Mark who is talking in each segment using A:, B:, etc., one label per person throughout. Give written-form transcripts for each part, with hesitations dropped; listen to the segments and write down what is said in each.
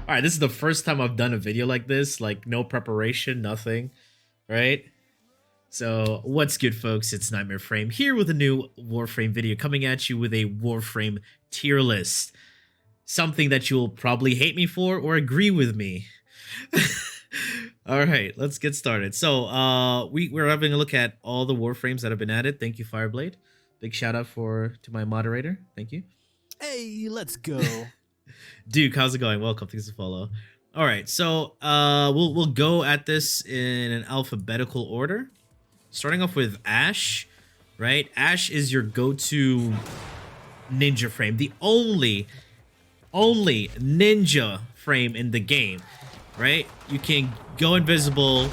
A: right, this is the first time I've done a video like this, like no preparation, nothing, right? So what's good, folks? It's Nightmare Frame here with a new Warframe video, coming at you with a Warframe tier list. Something that you'll probably hate me for or agree with me. All right, let's get started. So we're having a look at all the Warframes that have been added. Thank you, Fireblade. Big shout out to my moderator. Thank you.
B: Hey, let's go.
A: Duke, how's it going? Welcome. Thanks for follow. All right, so we'll go at this in an alphabetical order. Starting off with Ashe, right? Ashe is your go-to ninja frame, the only ninja frame in the game, right? You can go invisible,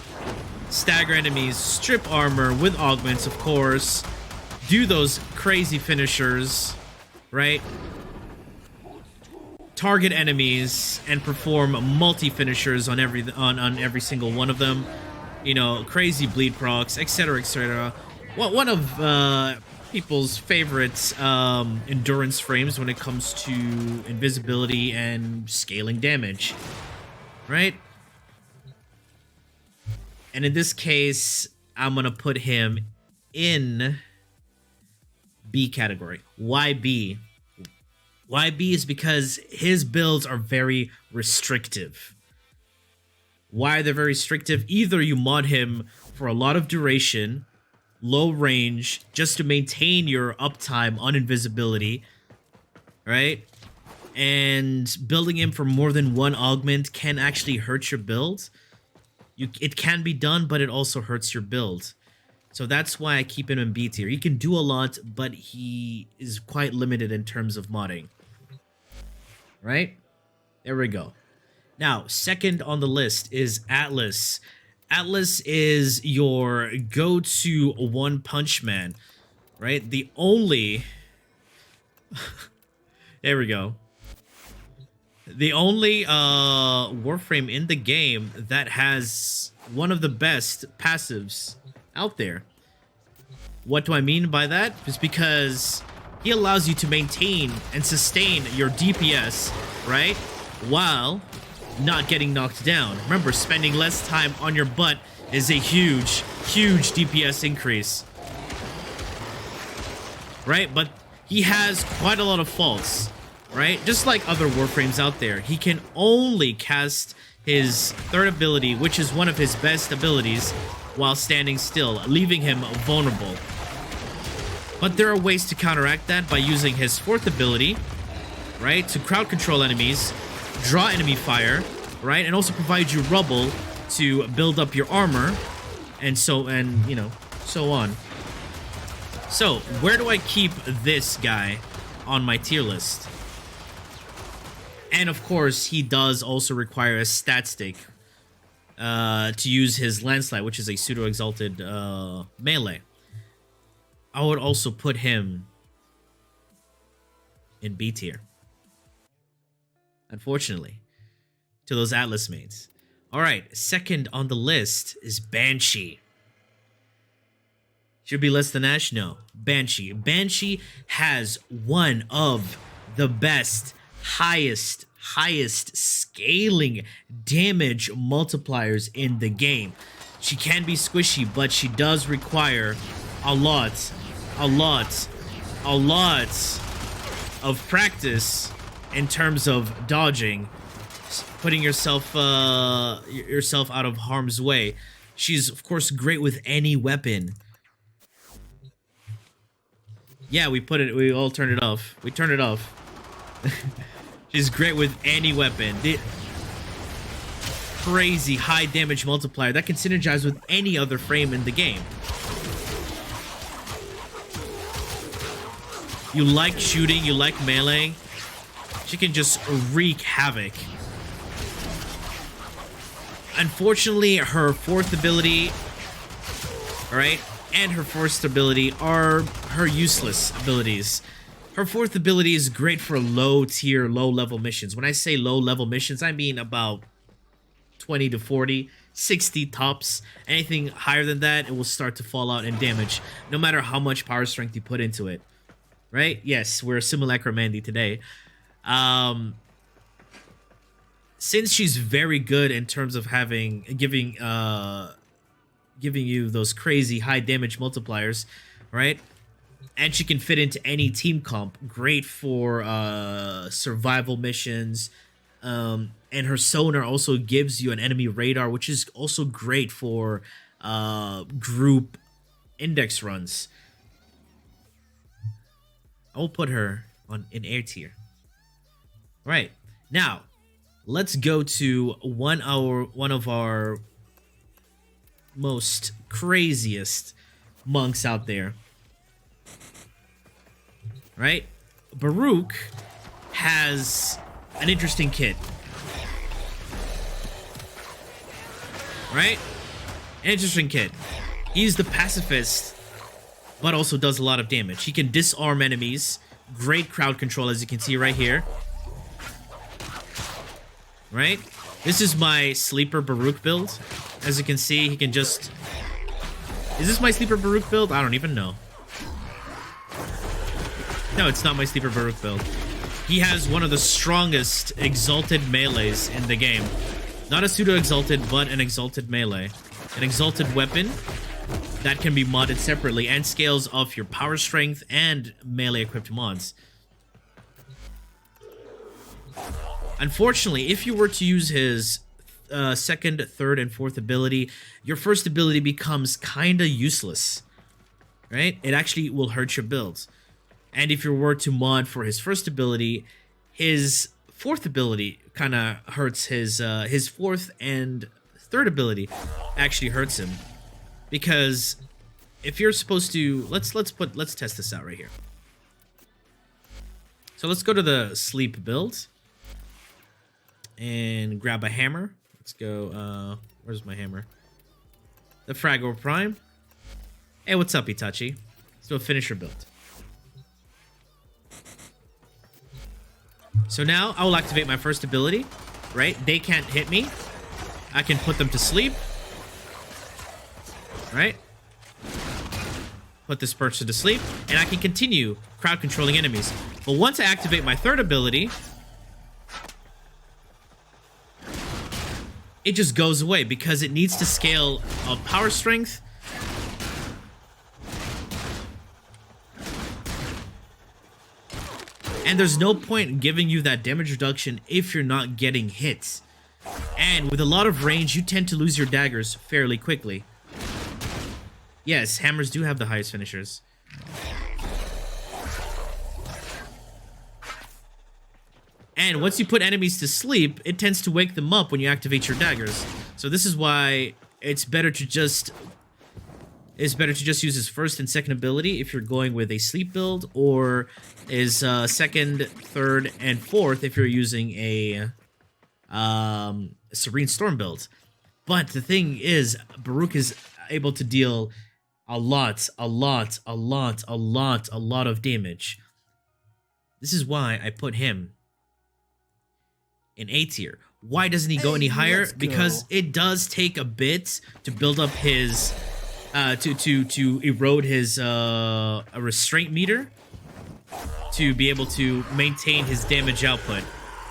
A: stagger enemies, strip armor with augments, of course, do those crazy finishers, right? Target enemies and perform multi-finishers on every single one of them. You know, crazy bleed procs, etc., etc. Well, one of people's favorite endurance frames when it comes to invisibility and scaling damage, right? And in this case, I'm gonna put him in B category. Why B? Why B is because his builds are very restrictive. Why they're very restrictive? Either you mod him for a lot of duration, low range, just to maintain your uptime on invisibility, right? And building him for more than one augment can actually hurt your build. It can be done, but it also hurts your build. So that's why I keep him in B tier. He can do a lot, but he is quite limited in terms of modding. Right? There we go. Now, second on the list is Atlas. Atlas is your go-to One Punch Man, right? The only... there we go. The only Warframe in the game that has one of the best passives out there. What do I mean by that? It's because he allows you to maintain and sustain your DPS, right? While not getting knocked down. Remember, spending less time on your butt is a huge, huge DPS increase. Right? But he has quite a lot of faults, right? Just like other Warframes out there, he can only cast his third ability, which is one of his best abilities, while standing still, leaving him vulnerable. But there are ways to counteract that by using his fourth ability, right, to crowd control enemies, draw enemy fire, right, and also provide you rubble to build up your armor, and so on. So, where do I keep this guy on my tier list? And of course, he does also require a stat stick to use his landslide, which is a pseudo-exalted melee. I would also put him in B tier. Unfortunately, to those Atlas mates. Alright, second on the list is Banshee. Should be less than Ashe? No. Banshee. Banshee has one of the best, highest scaling damage multipliers in the game. She can be squishy, but she does require a lot of practice in terms of dodging, putting yourself out of harm's way. She's of course great with any weapon. Yeah, we all turned it off. We turned it off. She's great with any weapon. The crazy high damage multiplier that can synergize with any other frame in the game. You like shooting, you like melee, she can just wreak havoc. Unfortunately, her fourth ability, alright, and her first ability are her useless abilities. Her fourth ability is great for low-tier, low-level missions. When I say low-level missions, I mean about 20 to 40, 60 tops. Anything higher than that, it will start to fall out in damage, no matter how much power strength you put into it. Right? Yes, we're Simulacra Mandy today. since she's very good in terms of giving you those crazy high damage multipliers, right? And she can fit into any team comp. Great for survival missions. And her sonar also gives you an enemy radar, which is also great for group index runs. I will put her in air tier. Right. Now, let's go to one of our most craziest monks out there. Right? Baruuk has an interesting kit. Right? An interesting kit. He's the pacifist, but also does a lot of damage. He can disarm enemies. Great crowd control, as you can see right here. Right? This is my sleeper Baruuk build. As you can see, he can just... Is this my sleeper Baruuk build? I don't even know. No, it's not my sleeper Baruuk build. He has one of the strongest exalted melees in the game. Not a pseudo-exalted, but an exalted melee. An exalted weapon that can be modded separately and scales off your power strength and melee equipped mods. Unfortunately, if you were to use his second, third, and fourth ability, your first ability becomes kinda useless. Right? It actually will hurt your builds. And if you were to mod for his first ability, his fourth ability kind of hurts his fourth and third ability actually hurts him. Because if you're supposed to... Let's test this out right here. So let's go to the sleep build. And grab a hammer. Let's go, where's my hammer? The Fragor Prime. Hey, what's up, Itachi? Let's do a finisher build. So now, I will activate my first ability, right? They can't hit me. I can put them to sleep. Right? Put this person to sleep. And I can continue crowd controlling enemies. But once I activate my third ability... it just goes away because it needs to scale of power strength. And there's no point in giving you that damage reduction if you're not getting hits. And with a lot of range, you tend to lose your daggers fairly quickly. Yes, hammers do have the highest finishers. And once you put enemies to sleep, it tends to wake them up when you activate your daggers. So this is why it's better to just use his first and second ability if you're going with a sleep build, or his second, third, and fourth if you're using a Serene Storm build. But the thing is, Baruuk is able to deal a lot of damage. This is why I put him in A tier. Why doesn't he go any higher? Because it does take a bit to build up his to erode his a restraint meter to be able to maintain his damage output.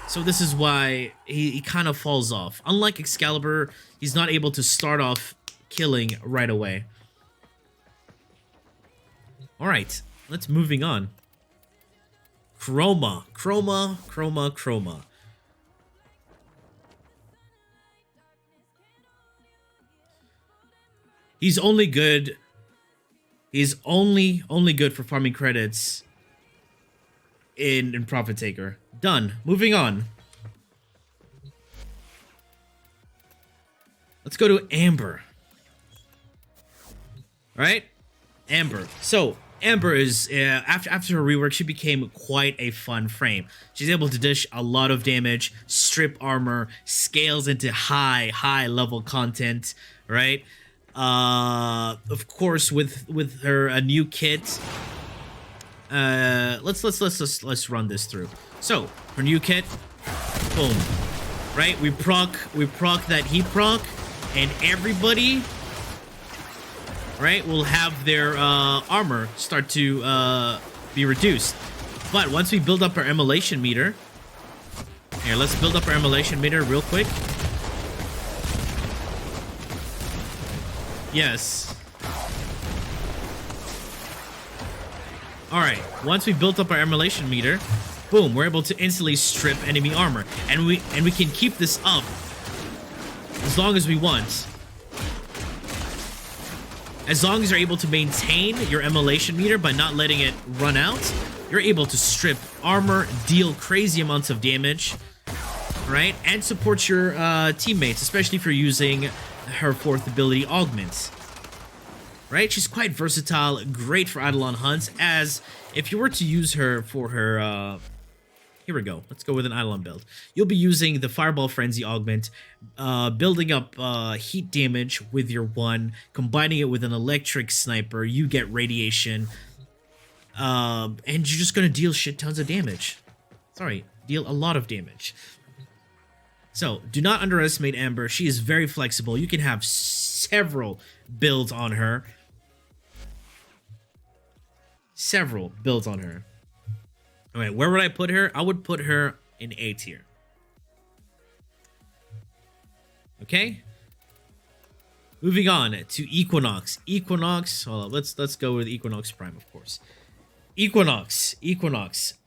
A: So this is why he kind of falls off. Unlike Excalibur, he's not able to start off killing right away. Alright, let's moving on. Chroma. He's only good. He's only good for farming credits in Profit Taker. Done. Moving on. Let's go to Ember. Right? Ember. So, Ember is, after her rework, she became quite a fun frame. She's able to dish a lot of damage, strip armor, scales into high level content, right? Of course, with her new kit, let's run this through. So her new kit, boom, right? We proc that heat proc, and everybody, right, will have their armor start to be reduced. But once we build up our immolation meter, Here, let's build up our emulation meter real quick. Yes. Alright, once we built up our emulation meter, boom, we're able to instantly strip enemy armor. And we can keep this up as long as we want. As long as you're able to maintain your emulation meter by not letting it run out, you're able to strip armor, deal crazy amounts of damage, right? And support your teammates, especially if you're using her fourth ability, Augment. Right? She's quite versatile, great for Eidolon hunts, as if you were to use her for her... here we go. Let's go with an Eidolon build. You'll be using the Fireball Frenzy Augment, building up heat damage with your one, combining it with an electric sniper, you get radiation, and you're just gonna deal shit tons of damage. Sorry, deal a lot of damage. So, do not underestimate Ember. She is very flexible. You can have several builds on her. Several builds on her. Alright, where would I put her? I would put her in A tier. Okay? Moving on to Equinox. Equinox, hold on, let's go with Equinox Prime, of course. Equinox.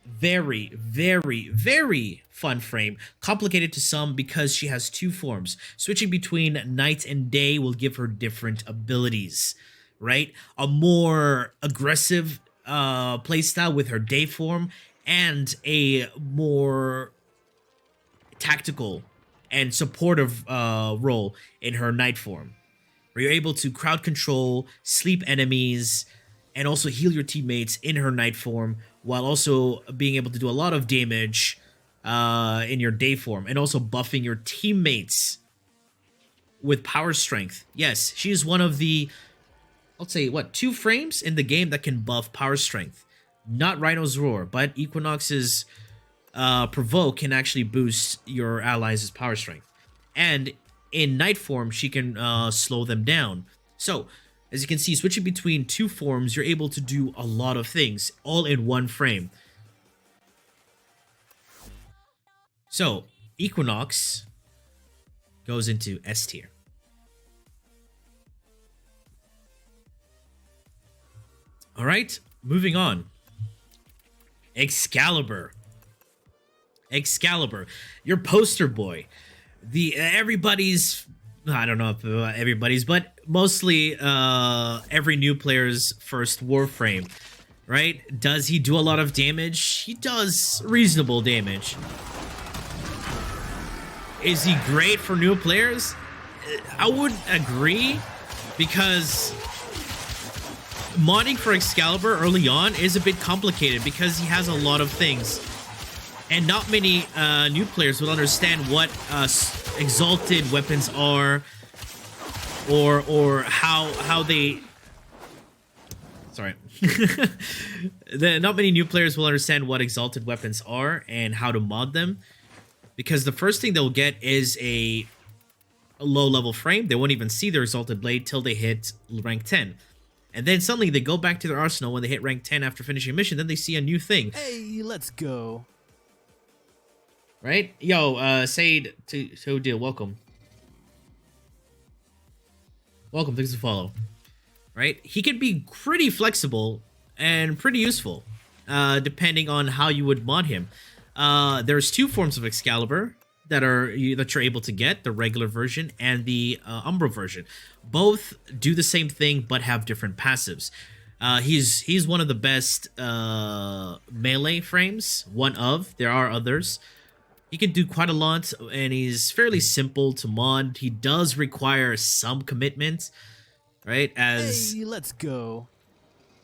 A: Very, very, very fun frame. Complicated to some because she has two forms. Switching between night and day will give her different abilities, right? A more aggressive playstyle with her day form, and a more tactical and supportive role in her night form, where you're able to crowd control, sleep enemies, and also heal your teammates in her night form, while also being able to do a lot of damage in your day form, and also buffing your teammates with power strength. Yes, she is one of the, I'll say, what, 2 frames in the game that can buff power strength. Not Rhino's Roar, but Equinox's Provoke can actually boost your allies' power strength. And in night form, she can slow them down. So, as you can see, switching between 2 forms, you're able to do a lot of things, all in one frame. So, Equinox goes into S tier. Alright, moving on. Excalibur, your poster boy. Everybody's, I don't know if everybody's, but mostly every new player's first Warframe, right? Does he do a lot of damage? He does reasonable damage. Is he great for new players? I would agree, because modding for Excalibur early on is a bit complicated because he has a lot of things, and not many new players will understand what exalted weapons are, or how they. Sorry, not many new players will understand what exalted weapons are and how to mod them, because the first thing they'll get is a low-level frame. They won't even see their exalted blade till they hit rank 10. And then suddenly they go back to their arsenal when they hit rank 10 after finishing a mission. Then they see a new thing.
B: Hey, let's go.
A: Right? Yo, Said to deal, welcome. Welcome, thanks for follow. Right? He can be pretty flexible and pretty useful, depending on how you would mod him. There's 2 forms of Excalibur that you're able to get, the regular version and the Umbra version. Both do the same thing but have different passives. He's one of the best melee frames. There are others. He can do quite a lot, and he's fairly simple to mod. He does require some commitment, right?
B: Hey, let's go.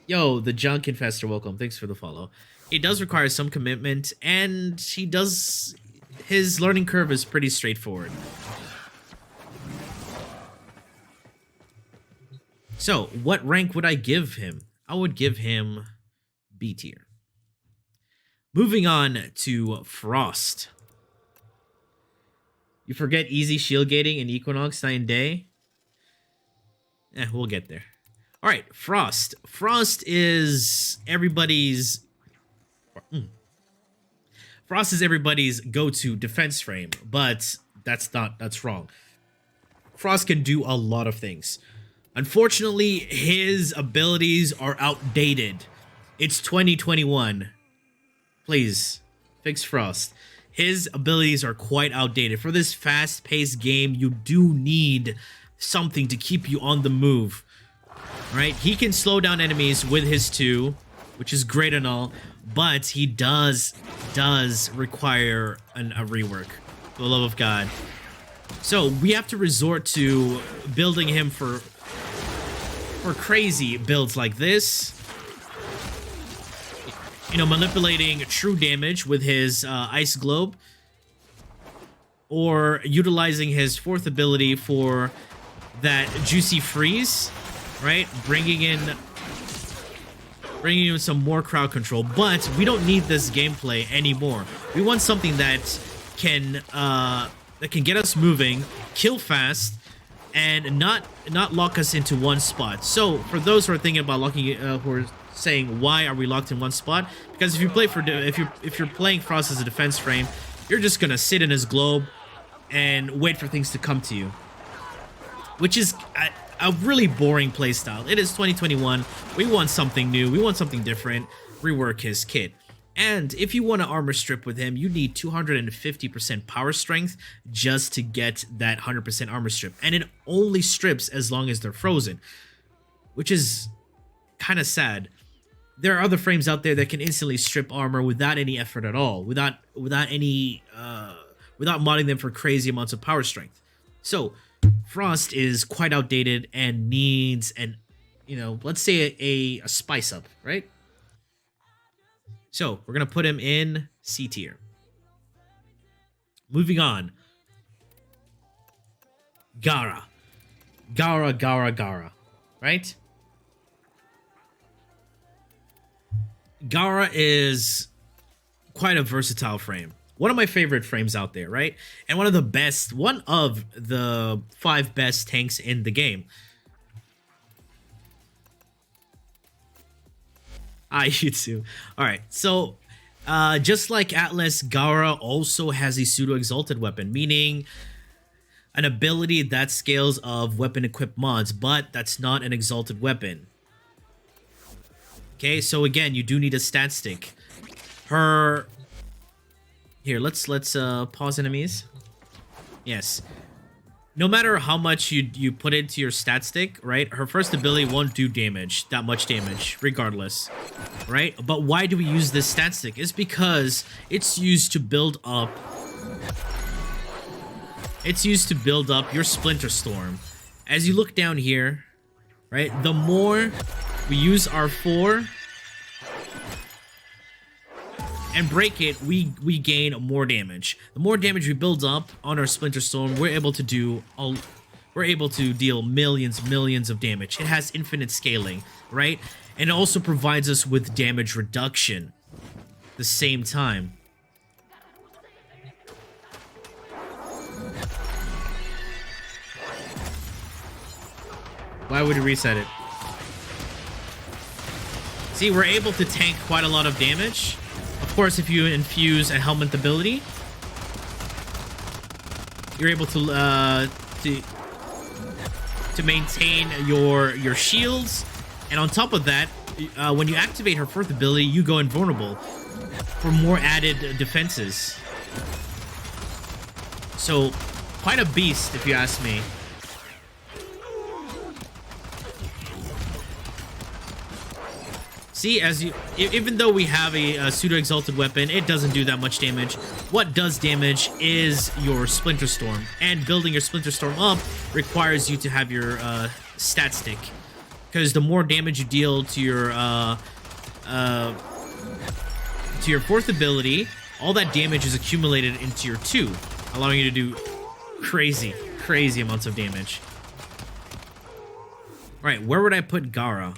A: Yo, the Junk Infestor, welcome. Thanks for the follow. He does require some commitment, and his learning curve is pretty straightforward. So, what rank would I give him? I would give him B tier. Moving on to Frost. You forget easy shield gating in Equinox night and day? We'll get there. Alright, Frost. Frost is everybody's... Frost is everybody's go-to defense frame, but that's wrong. Frost can do a lot of things. Unfortunately, his abilities are outdated. It's 2021. Please, fix Frost. His abilities are quite outdated. For this fast-paced game, you do need something to keep you on the move. Right? He can slow down enemies with his 2, which is great and all, but he does require a rework, for the love of God. So we have to resort to building him for crazy builds like this. You know, manipulating true damage with his Ice Globe, or utilizing his 4th ability for that Juicy Freeze, right? Bringing in some more crowd control, but we don't need this gameplay anymore. We want something that can get us moving, kill fast, and not lock us into one spot. So for those who are thinking about locking, who are saying why are we locked in one spot, because if you play if you're playing Frost as a defense frame, you're just gonna sit in his globe and wait for things to come to you, which is a really boring playstyle. It is 2021. We want something new. We want something different. Rework his kit. And if you want to armor strip with him, you need 250% power strength just to get that 100% armor strip. And it only strips as long as they're frozen, which is kind of sad. There are other frames out there that can instantly strip armor without any effort at all, without modding them for crazy amounts of power strength. So Frost is quite outdated and needs let's say a spice up, right? So we're gonna put him in C tier. Moving on. Gara, right? Gara is quite a versatile frame. One of my favorite frames out there, right? And one of the 5 best tanks in the game. You too. Alright, so just like Atlas, Gara also has a pseudo-exalted weapon, meaning an ability that scales of weapon-equipped mods, but that's not an exalted weapon. Okay, so again, you do need a stat stick. Here, let's pause enemies. Yes. No matter how much you put into your stat stick, right? Her first ability won't do that much damage, regardless, right? But why do we use this stat stick? It's because it's used to build up. It's used to build up your Splinter Storm. As you look down here, right? The more we use our 4 and break it, we gain more damage. The more damage we build up on our Splinter Storm, we're able to deal millions of damage. It has infinite scaling, right? And it also provides us with damage reduction at the same time. Why would you reset it? See, we're able to tank quite a lot of damage. Of course, if you infuse a helmet ability, you're able to maintain your shields, and on top of that, when you activate her 4th ability, you go invulnerable for more added defenses. So, quite a beast, if you ask me. See, even though we have a pseudo-exalted weapon, it doesn't do that much damage. What does damage is your Splinter Storm, and building your Splinter Storm up requires you to have your stat stick, because the more damage you deal to your 4th ability, all that damage is accumulated into your 2, allowing you to do crazy amounts of damage. All right, where would I put Gara?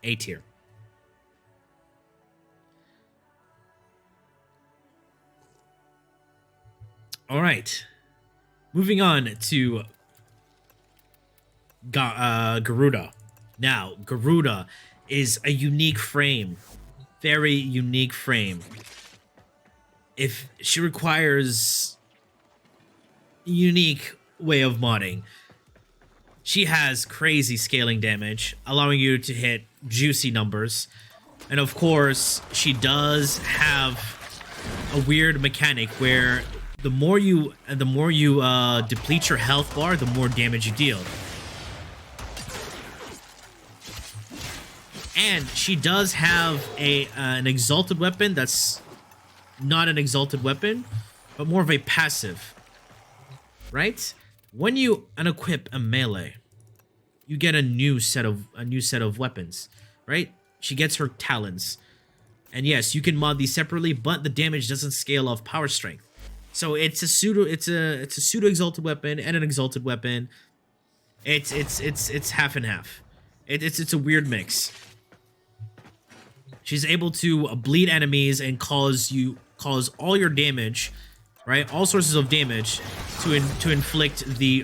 A: A tier. All right. Moving on to Garuda. Now, Garuda is a unique frame. very unique frame. If she requires a unique way of modding, she has crazy scaling damage, allowing you to hit juicy numbers. And of course, she does have a weird mechanic where the more you deplete your health bar, the more damage you deal. And she does have an exalted weapon that's not an exalted weapon, but more of a passive, right? When you unequip a melee, you get a new set of weapons, right? She gets her talons, and yes, you can mod these separately, but the damage doesn't scale off power strength. So it's a pseudo exalted weapon and an exalted weapon. It's half and half. It's a weird mix. She's able to bleed enemies and cause all your damage, right? All sources of damage to inflict the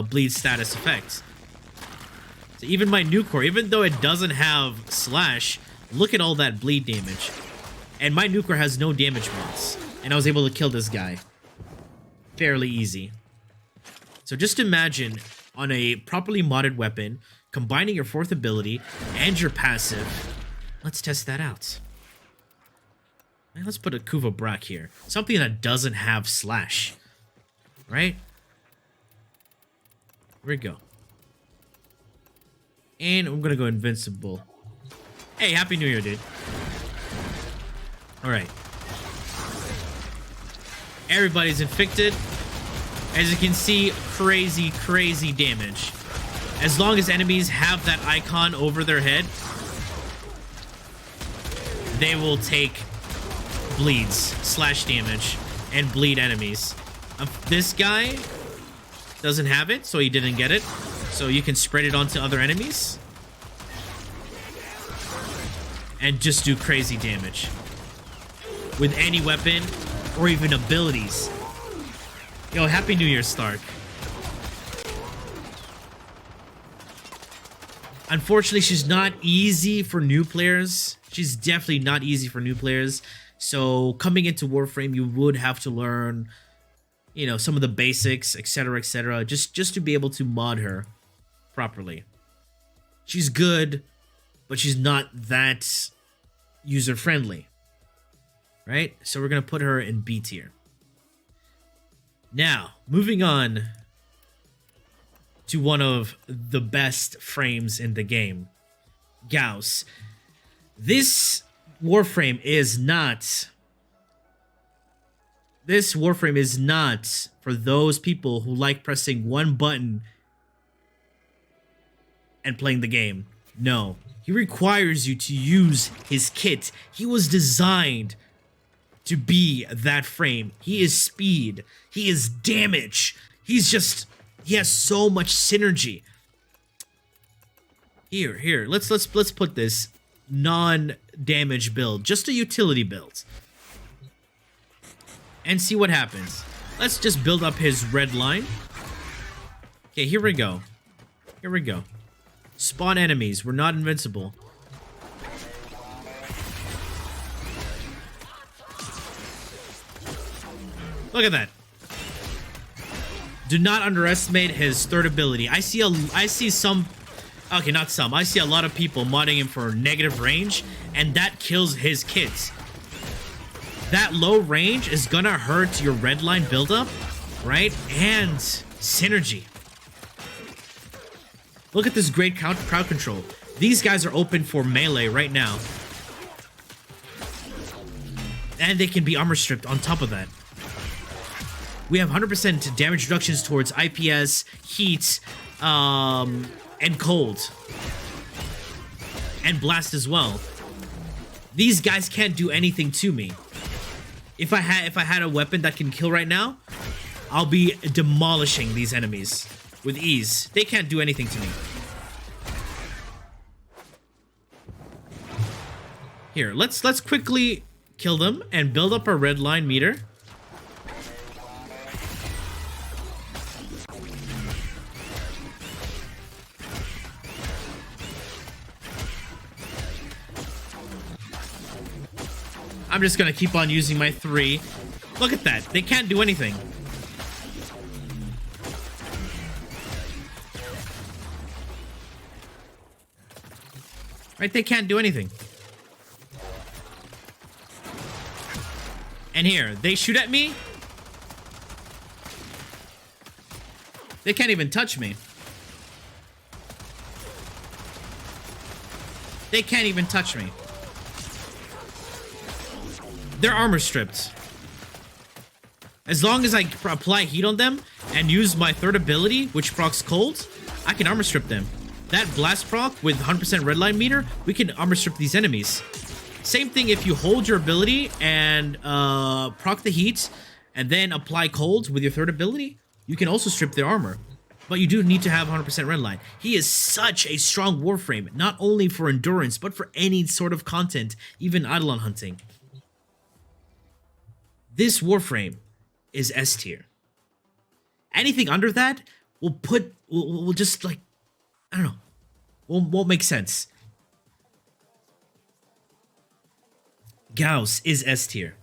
A: bleed status effect. So even my Nucor, even though it doesn't have slash, look at all that bleed damage. And my Nucor has no damage mods, and I was able to kill this guy fairly easy. So just imagine on a properly modded weapon, combining your fourth ability and your passive. Let's test that out. And let's put a Kuva Brak here. Something that doesn't have slash. Right? Here we go. And I'm gonna go invincible. Hey, Happy New Year, dude. Alright. Everybody's infected. As you can see, crazy, crazy damage. As long as enemies have that icon over their head, they will take bleeds, slash damage, and bleed enemies. This guy doesn't have it, so he didn't get it. So you can spread it onto other enemies and just do crazy damage with any weapon or even abilities. Yo, Happy New Year, Stark. Unfortunately, she's not easy for new players. She's definitely not easy for new players. So coming into Warframe, you would have to learn, you know, some of the basics, etc., etc., just to be able to mod her properly. She's good, but she's not that user-friendly, right? So we're going to put her in B tier. Now, moving on to one of the best frames in the game, Gauss. This Warframe is not for those people who like pressing one button and playing the game. No, he requires you to use his kit. He was designed to be that frame. He is speed. He is damage. He has so much synergy. Here, let's put this non-damage build, just a utility build, and see what happens. Let's just build up his red line. Okay, here we go. Here we go. Spawn enemies. We're not invincible. Look at that. Do not underestimate his third ability. I see some, okay, not some. I see a lot of people modding him for negative range, and that kills his kits. That low range is gonna hurt your red line buildup, right? And synergy. Look at this great crowd control. These guys are open for melee right now. And they can be armor stripped on top of that. We have 100% damage reductions towards IPS, heat, and cold. And blast as well. These guys can't do anything to me. If I had a weapon that can kill right now, I'll be demolishing these enemies with ease. They can't do anything to me. Here, let's quickly kill them and build up our red line meter. I'm just gonna keep on using my 3. Look at that. They can't do anything. Right? They can't do anything. And here, they shoot at me. They can't even touch me. They can't even touch me. They're armor stripped. As long as I apply heat on them and use my 3rd ability, which procs cold, I can armor strip them. That blast proc with 100% redline meter, we can armor strip these enemies. Same thing if you hold your ability and proc the heat and then apply cold with your 3rd ability, you can also strip their armor. But you do need to have 100% redline. He is such a strong Warframe, not only for endurance, but for any sort of content, even Eidolon hunting. This Warframe is S tier. Anything under that will just like, I don't know, won't make sense. Gauss is S tier.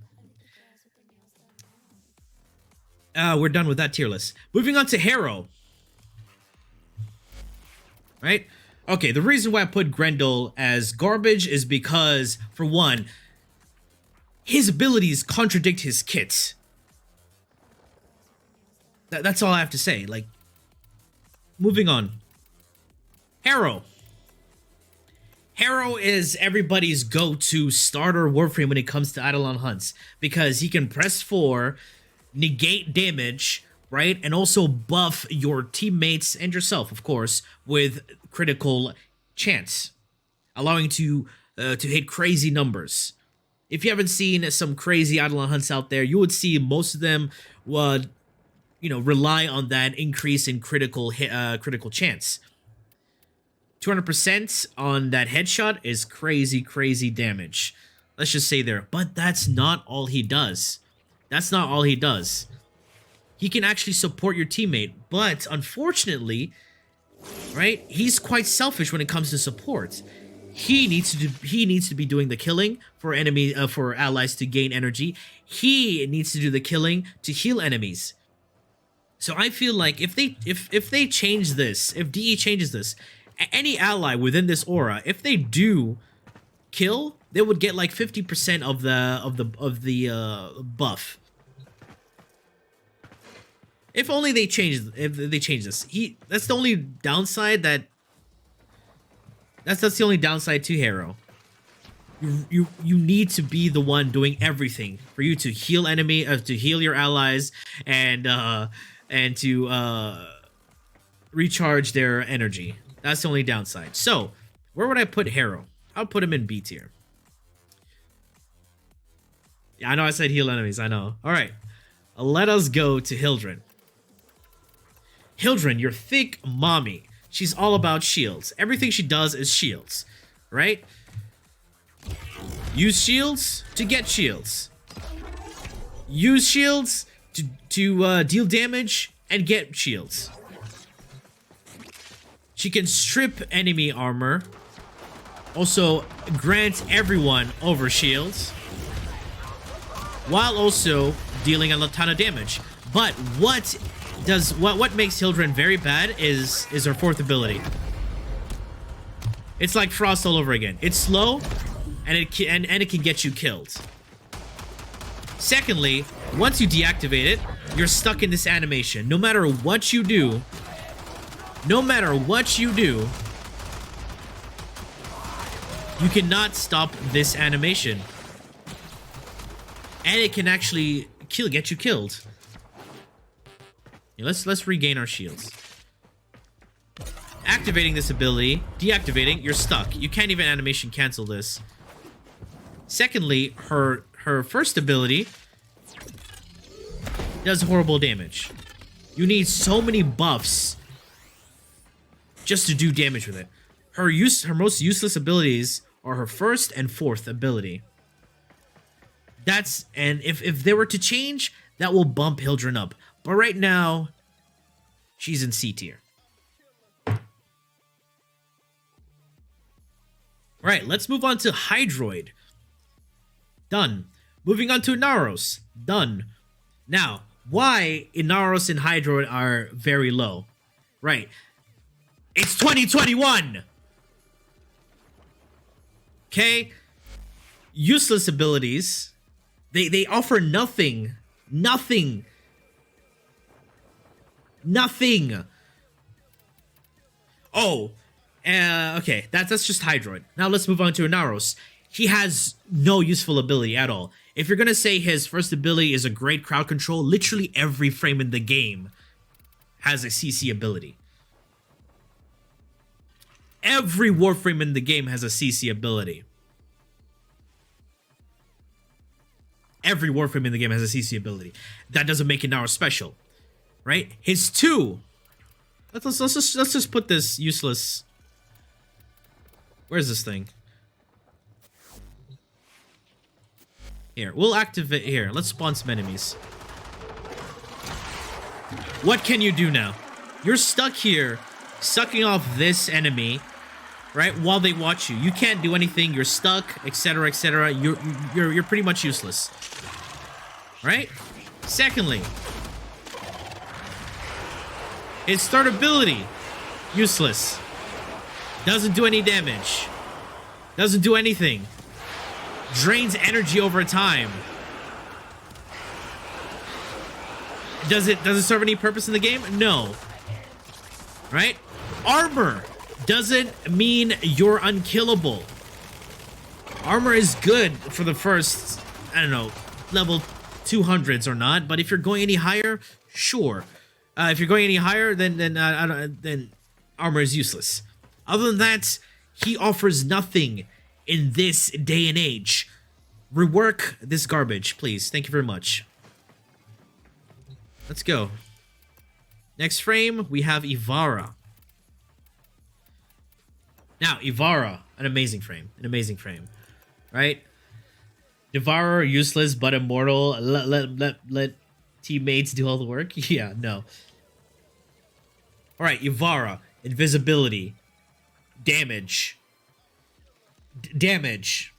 A: We're done with that tier list. Moving on to Harrow. Right? Okay, the reason why I put Grendel as garbage is because, for one, his abilities contradict his kit. That's all I have to say. Like, moving on. Harrow. Harrow is everybody's go-to starter Warframe when it comes to Eidolon hunts, because he can press 4, negate damage, right? And also buff your teammates and yourself, of course, with critical chance, allowing to hit crazy numbers. If you haven't seen some crazy Eidolon hunts out there, you would see most of them would, rely on that increase in critical chance. 200% on that headshot is crazy damage. Let's just say there. But that's not all he does. That's not all he does. He can actually support your teammate, but unfortunately, right, he's quite selfish when it comes to support. He needs to be doing the killing for for allies to gain energy. He needs to do the killing to heal enemies. So I feel like if they change this, if DE changes this, any ally within this aura, if they do kill, they would get like 50% of the buff. If only they change this. That's the only downside that's the only downside to Harrow. You need to be the one doing everything for you to heal to heal your allies and to recharge their energy. That's the only downside. So, where would I put Harrow? I'll put him in B tier. Yeah, I know I said heal enemies, I know. Alright. Let us go to Hildryn. Hildryn, your thick mommy. She's all about shields. Everything she does is shields, right? Use shields to get shields. Use shields to deal damage and get shields. She can strip enemy armor. Also grant everyone over shields, while also dealing a ton of damage. But what makes Hildryn very bad is her 4th ability. It's like Frost all over again. It's slow, and it can get you killed. Secondly, once you deactivate it, you're stuck in this animation. No matter what you do, you cannot stop this animation. And it can actually get you killed. Let's regain our shields. Activating this ability, deactivating, you're stuck. You can't even animation cancel this. Secondly, her 1st ability does horrible damage. You need so many buffs just to do damage with it. Her most useless abilities are her 1st and 4th ability. And if they were to change, that will bump Hildryn up. But right now, she's in C tier. Right, let's move on to Hydroid. Done. Moving on to Inaros. Done. Now, why Inaros and Hydroid are very low? Right. It's 2021! Okay? Useless abilities. They offer nothing. Nothing. Nothing. Oh. Okay. That's just Hydroid. Now let's move on to Inaros. He has no useful ability at all. If you're gonna say his first ability is a great crowd control, literally every frame in the game has a CC ability. Every Warframe in the game has a CC ability. Every Warframe in the game has a CC ability. That doesn't make Inaros special, right? His 2. Let's just put this useless. Where's this thing? Here, we'll activate here. Let's spawn some enemies. What can you do now? You're stuck here, sucking off this enemy, right? While they watch you. You can't do anything. You're stuck, etc., etc. You're pretty much useless, right? Secondly, his third ability, useless. Doesn't do any damage. Doesn't do anything. Drains energy over time. Does it serve any purpose in the game? No. Right? Armor doesn't mean you're unkillable. Armor is good for the first, I don't know, level 200s or not, but if you're going any higher, sure. If you're going any higher, then armor is useless. Other than that, he offers nothing in this day and age. Rework this garbage, please. Thank you very much. Let's go. Next frame, we have Ivara. Now, Ivara, an amazing frame. An amazing frame. Right? Devourer, useless but immortal. Let teammates do all the work? Yeah, no. Alright, Ivara. Invisibility. Damage. Damage.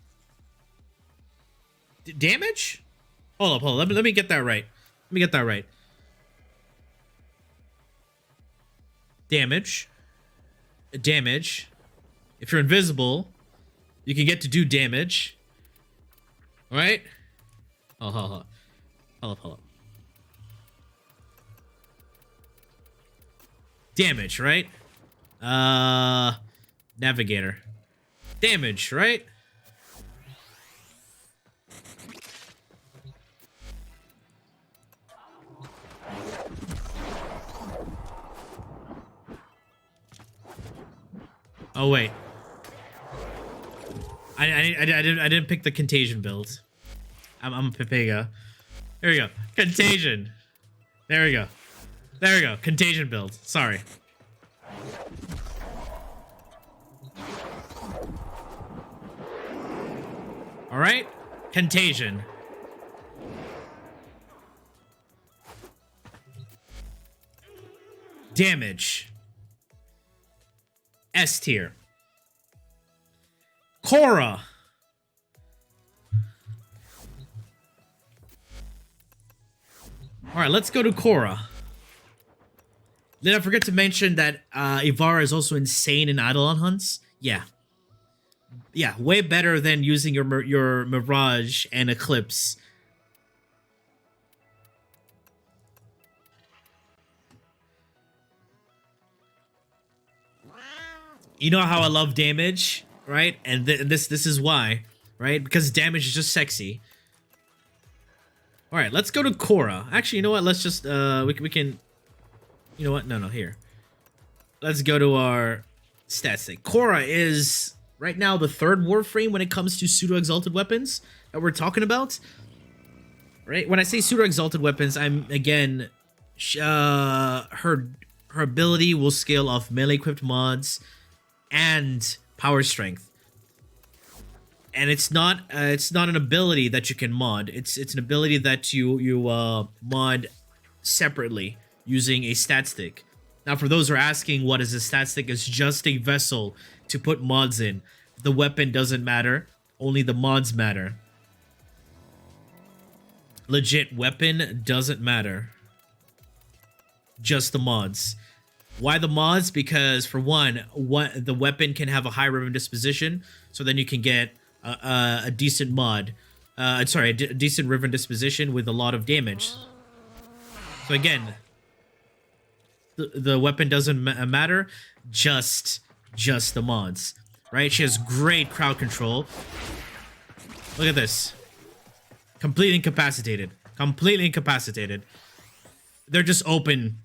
A: Damage? Hold up. Let me get that right. Let me get that right. Damage. Damage. If you're invisible, you can get to do damage. Alright? Hold up. Damage, right? Navigator. Damage, right? Oh wait, I didn't pick the contagion build. I'm a Pepega. There we go. Contagion. There we go. There we go. Contagion build. Sorry. All right. Contagion. Damage. S tier. Khora. All right, let's go to Khora. Did I forget to mention that Ivara is also insane in Eidolon hunts? Yeah. Yeah, way better than using your Mirage and Eclipse. You know how I love damage, right? And this is why, right? Because damage is just sexy. All right, let's go to Khora. Actually, you know what? Let's just we can. You know what? No, here. Let's go to our stats thing. Khora is right now the third Warframe when it comes to pseudo-exalted weapons that we're talking about. Right? When I say pseudo-exalted weapons, I'm again her ability will scale off melee-equipped mods and power strength. And it's not an ability that you can mod. It's an ability that you mod separately using a stat stick. Now, for those who are asking what is a stat stick, it's just a vessel to put mods in. The weapon doesn't matter. Only the mods matter. legit weapon doesn't matter. Just the mods. Why the mods? Because for one, the weapon can have a high Revenant disposition, so then you can get a decent mod. Sorry, a decent Revenant disposition with a lot of damage. So again, the weapon doesn't matter, just the mods, right? She has great crowd control. Look at this. Completely incapacitated. Completely incapacitated. They're just open.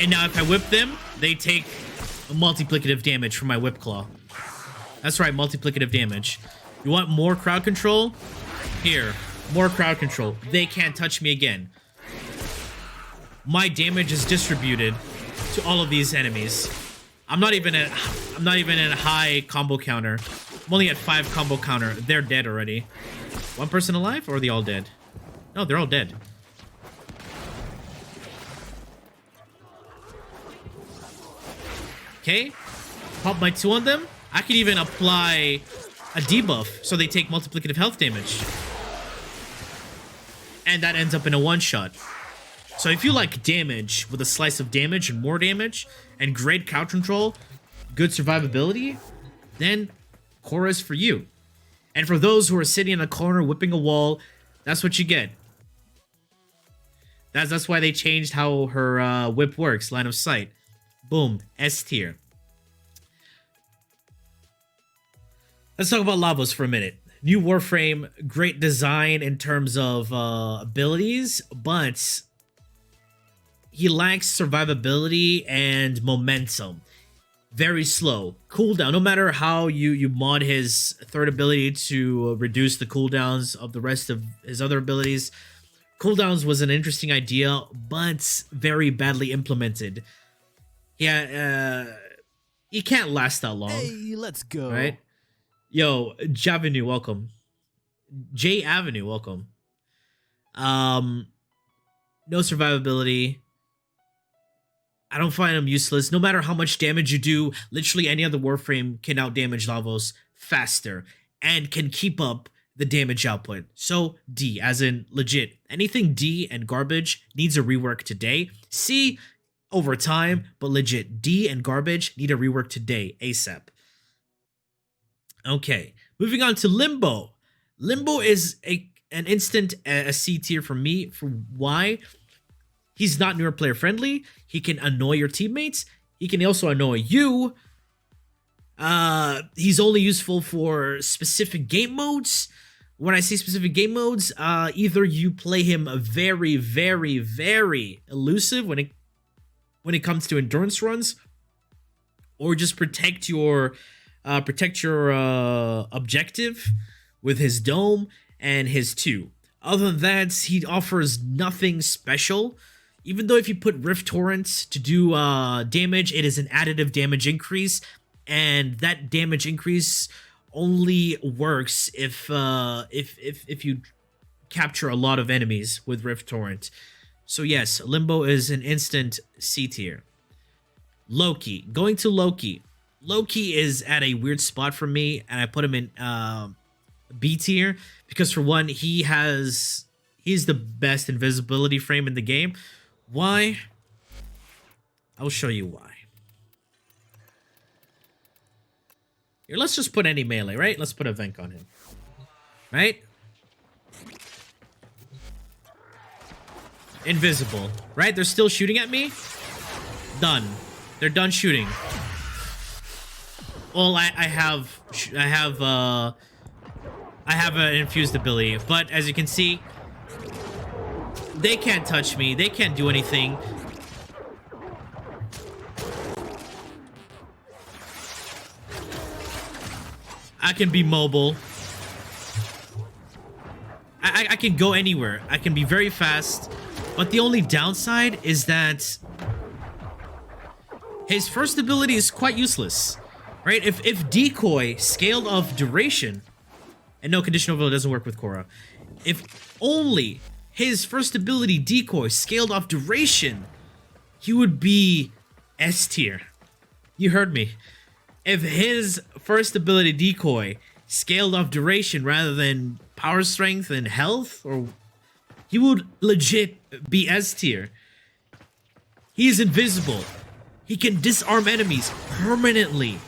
A: And now if I whip them, they take a multiplicative damage from my whip claw. That's right, multiplicative damage. You want more crowd control? Here, more crowd control. They can't touch me again. My damage is distributed to all of these enemies. I'm not even at a high combo counter. I'm only at 5 combo counter. They're dead already. One person alive, or are they all dead? No, they're all dead. Okay, pop my 2 on them. I could even apply a debuff so they take multiplicative health damage. And that ends up in a one-shot. So if you like damage with a slice of damage and more damage and great crowd control, good survivability, then Khora is for you. And for those who are sitting in a corner whipping a wall, that's what you get. That's why they changed how her whip works, line of sight. Boom, S tier. Let's talk about Lavos for a minute. New Warframe, great design in terms of abilities, but he lacks survivability and momentum. Very slow. Cooldown, no matter how you mod his third ability to reduce the cooldowns of the rest of his other abilities, cooldowns was an interesting idea, but very badly implemented. Yeah, he can't last that long.
B: Hey, let's go.
A: Right? Yo, Javenue, welcome. J Avenue, welcome. No survivability. I don't find him useless. No matter how much damage you do, literally any other Warframe can outdamage Lavos faster and can keep up the damage output. So D, as in legit. Anything D and garbage needs a rework today. C, over time, but legit. D and garbage need a rework today, ASAP. Okay, moving on to Limbo. Limbo is an instant a C tier for me. For why? He's not newer player friendly. He can annoy your teammates. He can also annoy you. He's only useful for specific game modes. When I say specific game modes, either you play him very, very, very elusive when it comes to endurance runs, or just protect your objective with his dome and his 2. Other than that, he offers nothing special. Even though if you put Rift Torrents to do damage, it is an additive damage increase, and that damage increase only works if you capture a lot of enemies with Rift Torrent. So yes, Limbo is an instant C tier. Loki. Going to Loki. Loki is at a weird spot for me, and I put him in B tier because for one, he's the best invisibility frame in the game. Why? I'll show you why. Here, let's just put any melee, right? Let's put a Venk on him. Right? Invisible. Right? They're still shooting at me? Done. They're done shooting. Well, I have an infused ability, but as you can see, they can't touch me. They can't do anything. I can be mobile. I can go anywhere. I can be very fast. But the only downside is that his first ability is quite useless. Right? If Decoy scaled off duration, and no, conditional ability doesn't work with Khora. If only his first ability, Decoy, scaled off duration, he would be S tier. You heard me. If his first ability, Decoy, scaled off duration rather than power strength and health, or he would legit be S tier. He is invisible. He can disarm enemies permanently.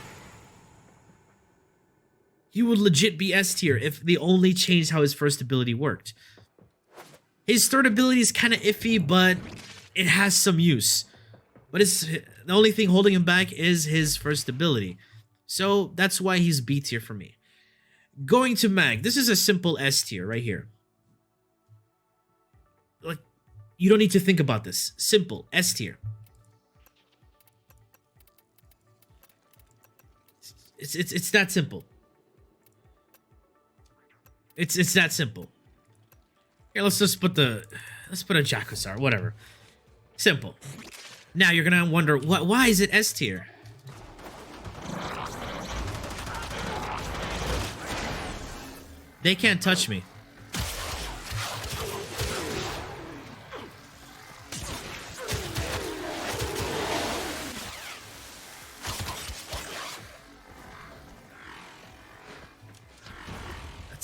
A: He would legit be S tier if they only changed how his first ability worked. His third ability is kind of iffy, but it has some use. But the only thing holding him back is his first ability. So that's why he's B tier for me. Going to Mag. This is a simple S tier right here. Like, you don't need to think about this. Simple. S tier. It's that simple. It's that simple. Here, let's just put a Jakusar, whatever. Simple. Now you're gonna wonder why is it S tier? They can't touch me.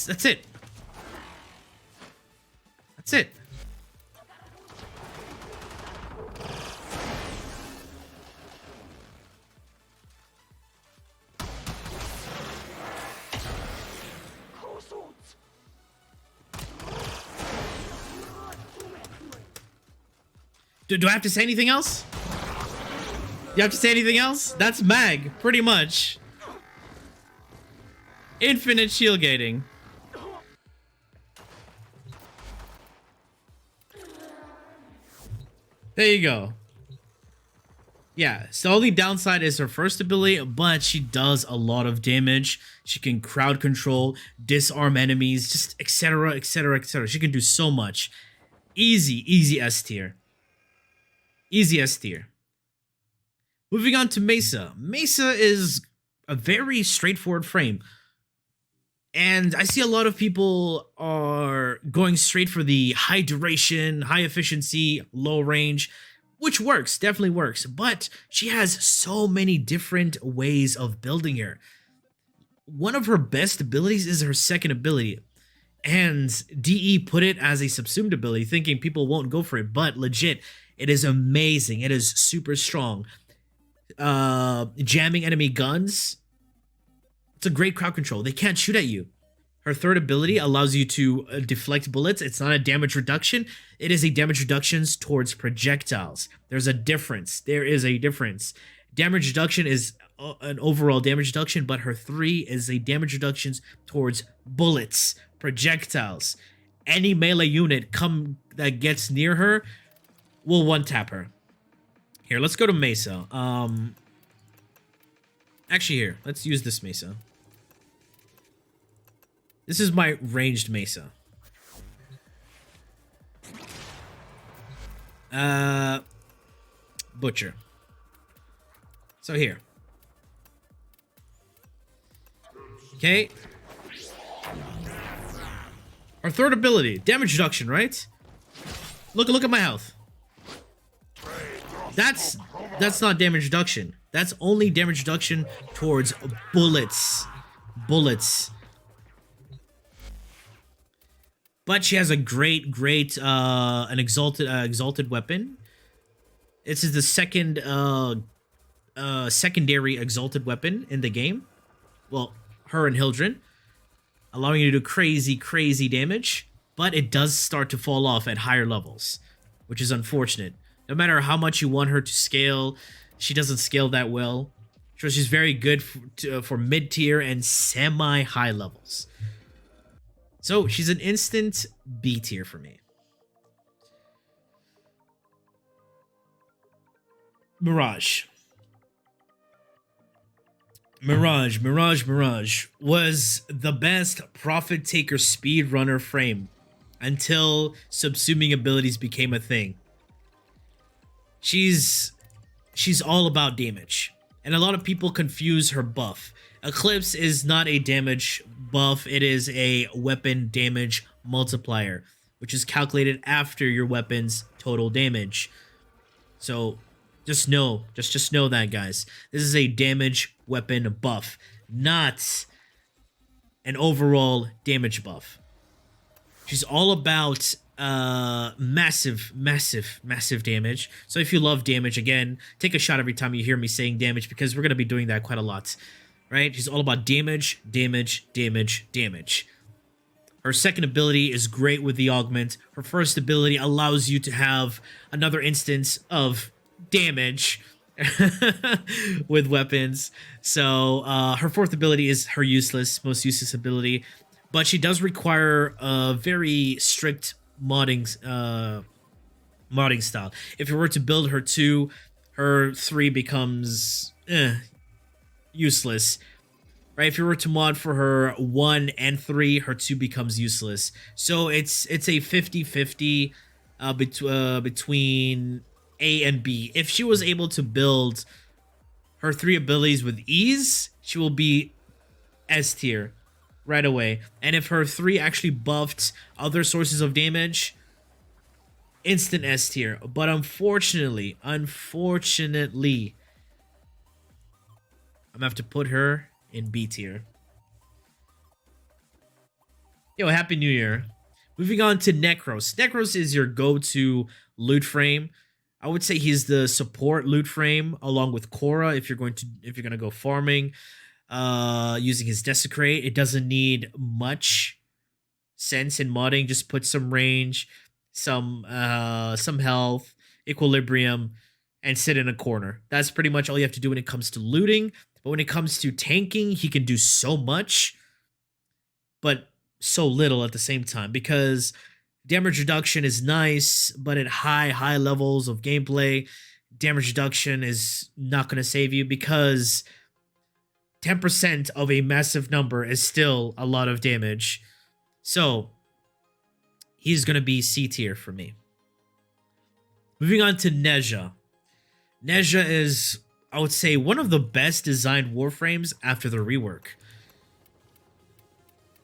A: That's it. That's it. Do I have to say anything else? You have to say anything else? That's Mag, pretty much. Infinite shield gating. There you go. Yeah, so the only downside is her first ability, but she does a lot of damage. She can crowd control, disarm enemies, just etc, etc, etc. She can do so much. Easy S tier. Easy S tier. Moving on to Mesa. Mesa is a very straightforward frame. And I see a lot of people are going straight for the high duration, high efficiency, low range, which works, definitely works. But she has so many different ways of building her. One of her best abilities is her second ability. And DE put it as a subsumed ability, thinking people won't go for it. But legit, it is amazing. It is super strong. Jamming enemy guns. It's a great crowd control. They can't shoot at you. Her third ability allows you to deflect bullets. It's not a damage reduction. It is a damage reduction towards projectiles. There's a difference. There is a difference. Damage reduction is an overall damage reduction, but her 3 is a damage reduction towards bullets, projectiles. Any melee unit that gets near her will one-tap her. Here, let's go to Mesa. Actually, here, let's use this Mesa. This is my ranged Mesa. Butcher. So here. Okay. Our third ability, damage reduction, right? Look at my health. That's not damage reduction. That's only damage reduction towards bullets. Bullets. But she has a great an exalted weapon. This is the second secondary exalted weapon in the game. Well, her and Hildryn, allowing you to do crazy damage, but it does start to fall off at higher levels, which is unfortunate. No matter how much you want her to scale, she doesn't scale that well. So she's very good for mid-tier and semi-high levels. So she's an instant B tier for me. Mirage was the best profit taker speedrunner frame until subsuming abilities became a thing. She's all about damage, and a lot of people confuse her buff. Eclipse is not a damage buff, it is a weapon damage multiplier, which is calculated after your weapon's total damage. So just know that, guys. This is a damage weapon buff, not and overall damage buff. She's all about massive damage. So if you love damage, again, take a shot every time you hear me saying damage, because we're going to be doing that quite a lot, right? She's all about damage. Her second ability is great with the augment. Her first ability allows you to have another instance of damage with weapons. So her fourth ability is her most useless ability, but she does require a very strict modding style. If you were to build her 2, her 3 becomes useless. Right? If you were to mod for her 1 and 3, her 2 becomes useless. So it's a 50-50 between A and B. If she was able to build her 3 abilities with ease, she will be S tier right away. And if her 3 actually buffed other sources of damage, instant S tier. But unfortunately, I'm gonna have to put her in B tier. Yo, Happy New Year. Moving on to Nekros. Nekros is your go-to loot frame. I would say he's the support loot frame along with Khora if you're gonna go farming. Using his Desecrate. It doesn't need much sense in modding. Just put some range, some health, equilibrium, and sit in a corner. That's pretty much all you have to do when it comes to looting. But when it comes to tanking, he can do so much, but so little at the same time, because damage reduction is nice, but at high levels of gameplay, damage reduction is not going to save you, because 10% of a massive number is still a lot of damage. So he's going to be C tier for me. Moving on to Nezha. Nezha is, I would say, one of the best designed Warframes after the rework.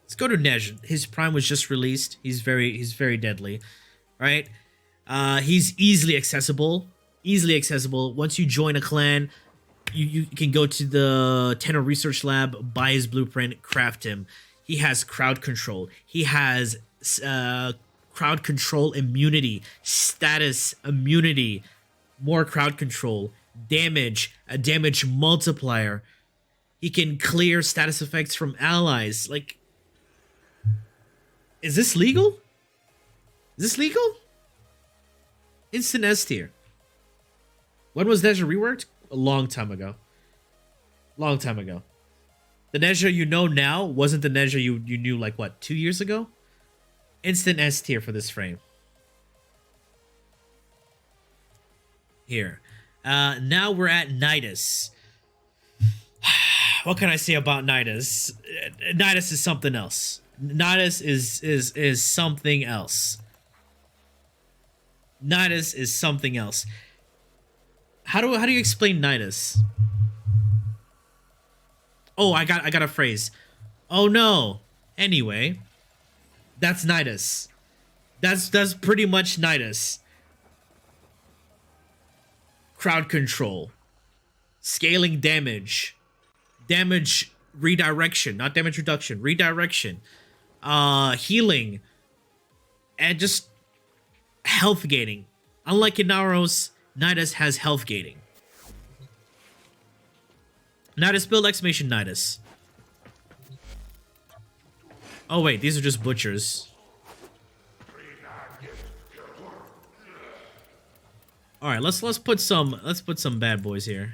A: Let's go to Nezha. His Prime was just released. He's very deadly, right? He's easily accessible. Once you join a clan, you can go to the Tenor Research Lab, buy his blueprint, craft him. He has crowd control. He has crowd control immunity, status immunity, more crowd control, damage, a damage multiplier. He can clear status effects from allies. Like, is this legal? Instant S tier. When was Nezha reworked? A long time ago. The Nezha you know now wasn't the Nezha you knew, like, what, 2 years ago? Instant S tier for this frame. Here. Now we're at Nidus. What can I say about Nidus? Nidus is something else. Nidus is something else. Nidus is something else. How do you explain Nidus? Oh, I got a phrase. Oh no. Anyway, that's Nidus. That's pretty much Nidus. Crowd control, scaling damage, damage redirection, not damage reduction, redirection, healing, and just health gating. Unlike Inaros, Nidus has health gating. Nidus build exclamation Nidus. Oh wait, these are just butchers. All right, let's put some bad boys here.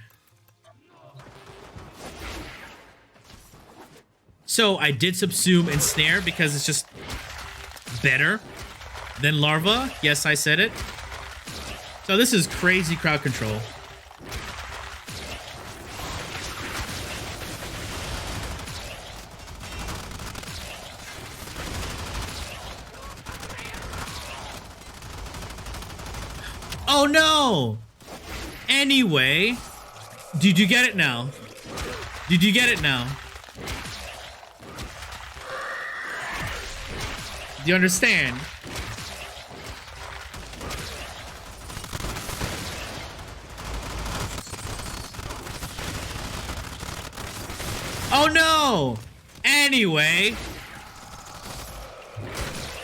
A: So I did subsume and snare because it's just better than larva. Yes, I said it. So this is crazy crowd control. Oh no! Anyway, did you get it now? Did you get it now? Do you understand? Oh no! Anyway,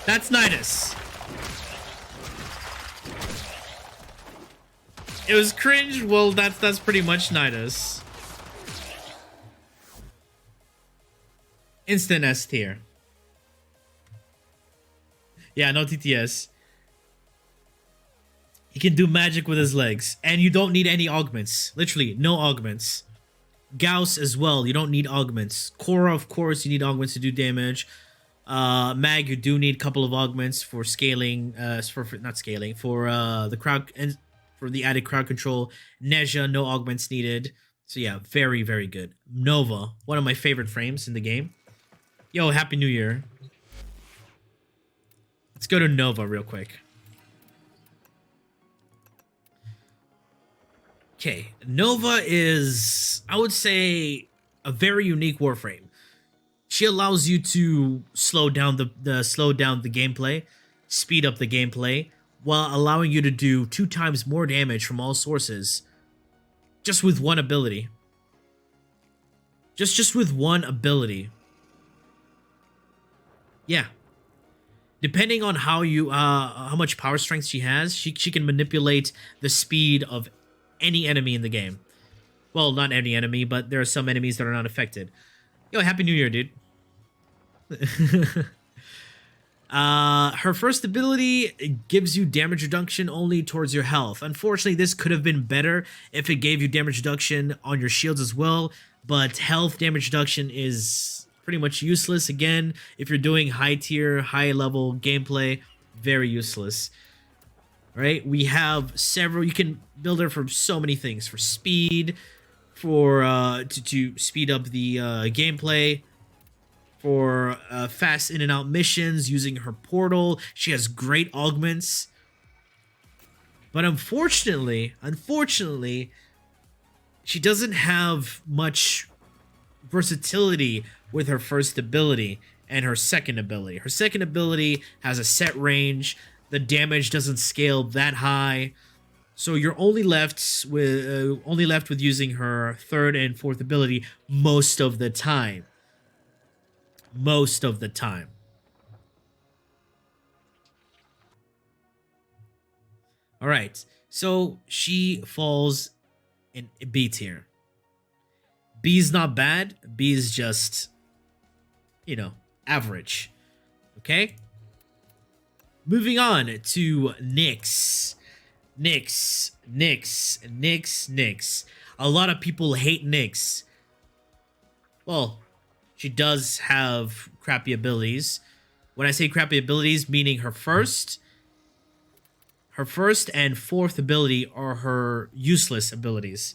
A: that's Nidus. It was cringe. Well, that's pretty much Nidus. Instant S tier. Yeah, no TTS. He can do magic with his legs, and you don't need any augments. Literally, no augments. Gauss as well. You don't need augments. Khora, of course, you need augments to do damage. Mag, you do need a couple of augments for scaling. Not scaling, for the crowd and for the added crowd control. Nezha, no augments needed. So yeah, very, very good. Nova, one of my favorite frames in the game. Yo, Happy New Year. Let's go to Nova real quick. Okay, Nova is, I would say, a very unique Warframe. She allows you to slow down the gameplay, speed up the gameplay, while allowing you to do 2 times more damage from all sources, just with one ability. Just with one ability. Yeah. Depending on how much power strength she has, she can manipulate the speed of any enemy in the game. Well, not any enemy, but there are some enemies that are not affected. Yo, Happy New Year, dude. Her first ability gives you damage reduction only towards your health. Unfortunately, this could have been better if it gave you damage reduction on your shields as well, but health damage reduction is pretty much useless. Again, if you're doing high tier, high level gameplay, very useless. Right? We have several. You can build her for so many things. For speed, for to speed up the gameplay, for fast in and out missions using her portal. She has great augments. But unfortunately, she doesn't have much versatility with her first ability and her second ability. Her second ability has a set range. The damage doesn't scale that high, so you're only left with using her third and fourth ability most of the time. Most of the time. All right, so she falls in B tier. B's not bad. B is just, average. Okay. Moving on to Nyx. Nyx. A lot of people hate Nyx. Well, she does have crappy abilities. When I say crappy abilities, meaning her first and fourth ability are her useless abilities.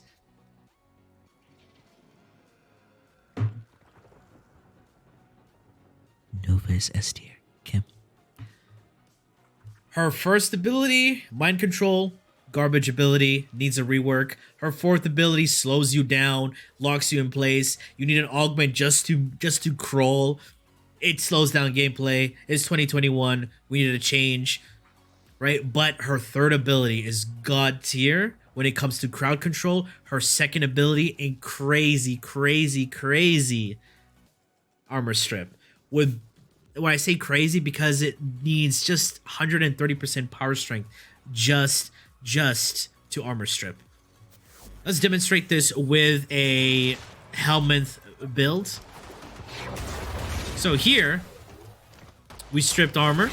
A: Nova is S tier. Kim. Her first ability, Mind Control, garbage ability, needs a rework. Her fourth ability slows you down, locks you in place. You need an augment just to crawl. It slows down gameplay. It's 2021. We need a change, right? But her third ability is god tier when it comes to crowd control. Her second ability, a crazy armor strip. When I say crazy, because it needs just 130% power strength just to armor strip. Let's demonstrate this with a Helminth build. So here, we stripped armor.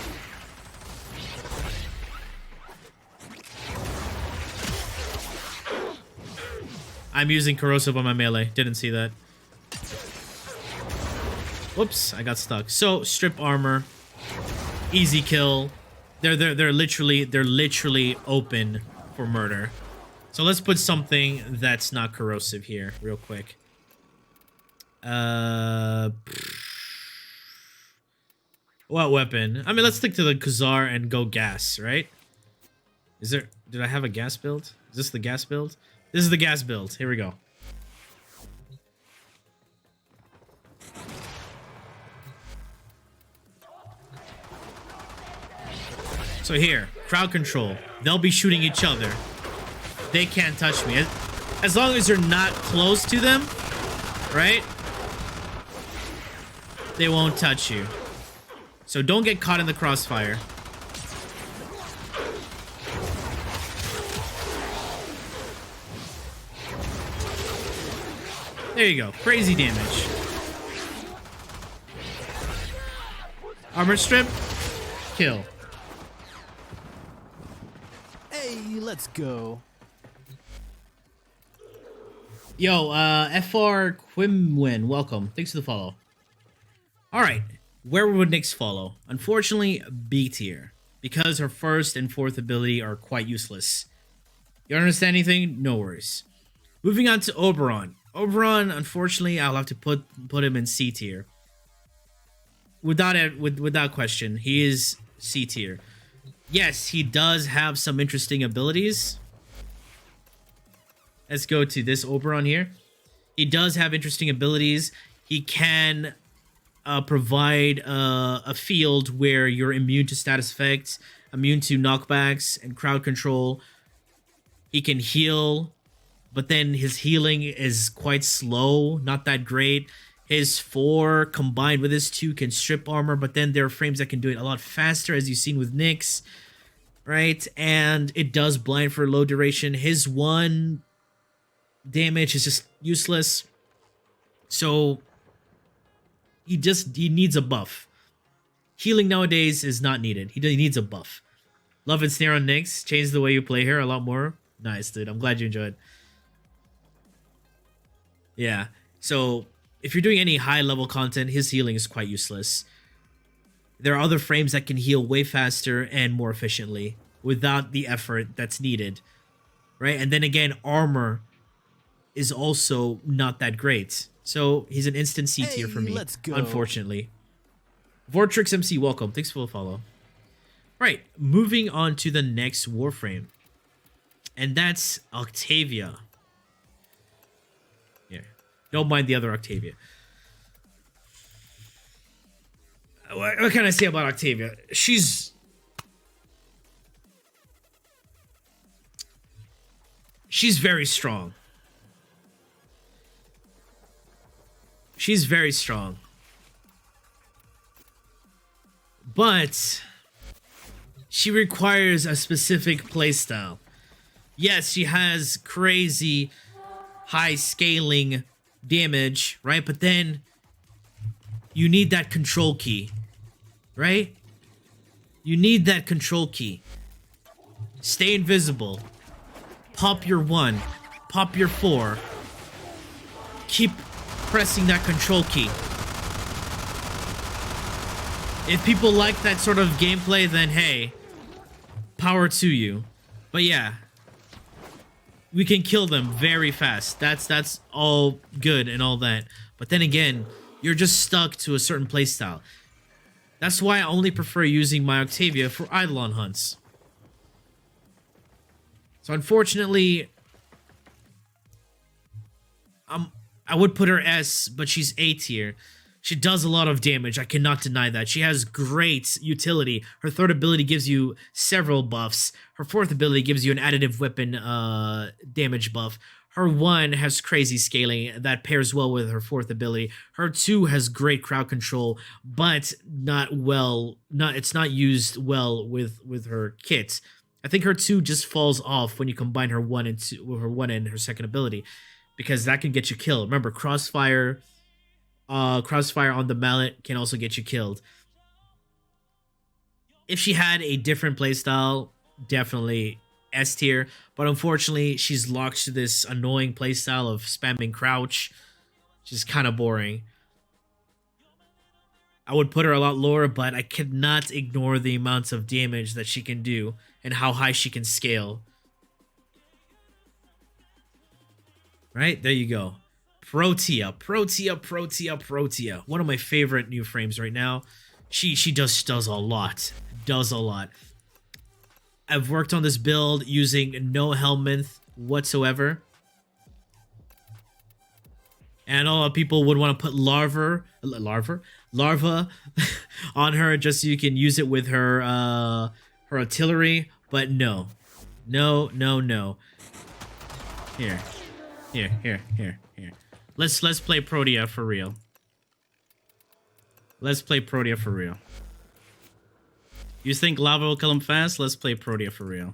A: I'm using corrosive on my melee. Didn't see that. Whoops, I got stuck. So, strip armor, easy kill. They're literally open for murder. So let's put something that's not corrosive here, real quick. What weapon? I mean, let's stick to the Khazar and go gas, right? Did I have a gas build? Is this the gas build? This is the gas build. Here we go. So here, crowd control. They'll be shooting each other. They can't touch me. As long as you're not close to them, right? they won't touch you. So don't get caught in the crossfire. There you go. Crazy damage. Armor strip. Kill.
B: Hey, let's go.
A: Yo, FR Quimwin, welcome. Thanks for the follow. Alright, where would Nyx follow? Unfortunately, B tier. Because her first and fourth ability are quite useless. You don't understand anything? No worries. Moving on to Oberon. Oberon, unfortunately, I'll have to put him in C tier. Without question, he is C tier. Yes, he does have some interesting abilities. Let's go to this Oberon here. He does have interesting abilities. He can provide a field where you're immune to status effects, immune to knockbacks, and crowd control. He can heal, but then his healing is quite slow, not that great. His 4 combined with his 2 can strip armor, but then there are frames that can do it a lot faster, as you've seen with Nyx, right? And it does blind for low duration. His 1 damage is just useless. So he needs a buff. Healing nowadays is not needed. He needs a buff. Love and Snare on Nyx. Change the way you play her a lot more. Nice, dude. I'm glad you enjoyed. Yeah. So if you're doing any high level content, his healing is quite useless. There are other frames that can heal way faster and more efficiently without the effort that's needed, right? And then again, armor is also not that great. So he's an instant C tier for me,
B: let's go.
A: Unfortunately. Vortrix MC, welcome. Thanks for the follow. Right, moving on to the next Warframe. And that's Octavia. Yeah, don't mind the other Octavia. What can I say about Octavia? She's very strong. She's very strong. But she requires a specific playstyle. Yes, she has crazy high scaling damage, right? But then you need that control key, right? You need that control key. Stay invisible. Pop your 1. Pop your 4. Keep pressing that control key. If people like that sort of gameplay, then hey, power to you. But yeah, we can kill them very fast. That's all good and all that. But then again, you're just stuck to a certain playstyle. That's why I only prefer using my Octavia for Eidolon hunts. So unfortunately, I would put her S, but she's A tier. She does a lot of damage. I cannot deny that. She has great utility. Her third ability gives you several buffs. Her fourth ability gives you an additive weapon damage buff. Her 1 has crazy scaling that pairs well with her fourth ability. Her 2 has great crowd control, but it's not used well with her kit. I think her 2 just falls off when you combine her 1 and 2 with her 1 and her second ability, because that can get you killed. Remember, crossfire on the mallet can also get you killed. If she had a different playstyle, definitely S tier, but unfortunately she's locked to this annoying playstyle of spamming crouch, which is kind of boring. I would put her a lot lower, but I cannot ignore the amounts of damage that she can do and how high she can scale. Right, there you go. Protea. One of my favorite new frames right now. She does a lot. I've worked on this build using no helmet whatsoever. And a lot of people would want to put larva on her just so you can use it with her artillery, but no. Here. Let's play Protea for real. Let's play Protea for real. You think Lava will kill him fast? Let's play Protea for real.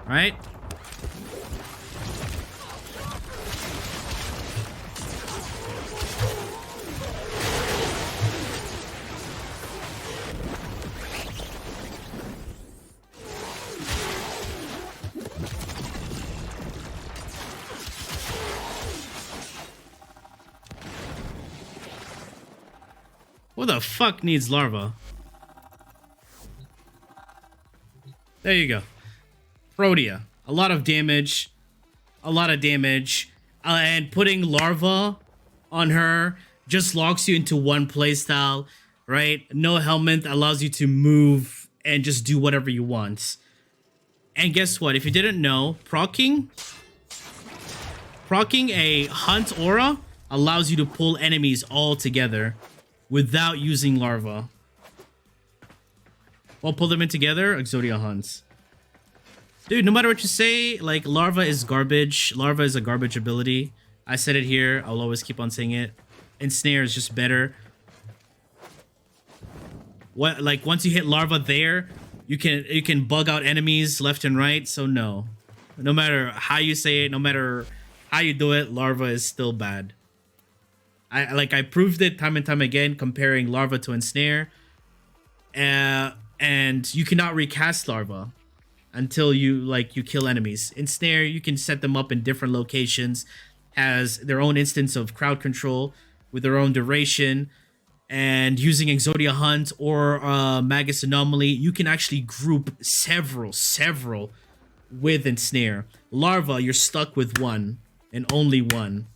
A: Right? Who the fuck needs larva? There you go. Protea. A lot of damage. And putting larva on her just locks you into one playstyle, right? No helmet allows you to move and just do whatever you want. And guess what? If you didn't know, proccing a hunt aura allows you to pull enemies all together without using larva. Well, pull them in together, Exodia hunts. Dude, no matter what you say, like, larva is garbage. Larva is a garbage ability. I said it here. I'll always keep on saying it. Ensnare is just better. What, like, once you hit larva there, you can bug out enemies left and right. So no. No matter how you say it, no matter how you do it, larva is still bad. I proved it time and time again, comparing larva to ensnare. And you cannot recast larva until you kill enemies. Ensnare, you can set them up in different locations, has their own instance of crowd control with their own duration, and using Exodia Hunt or Magus Anomaly, you can actually group several with ensnare. Larva, you're stuck with one and only one.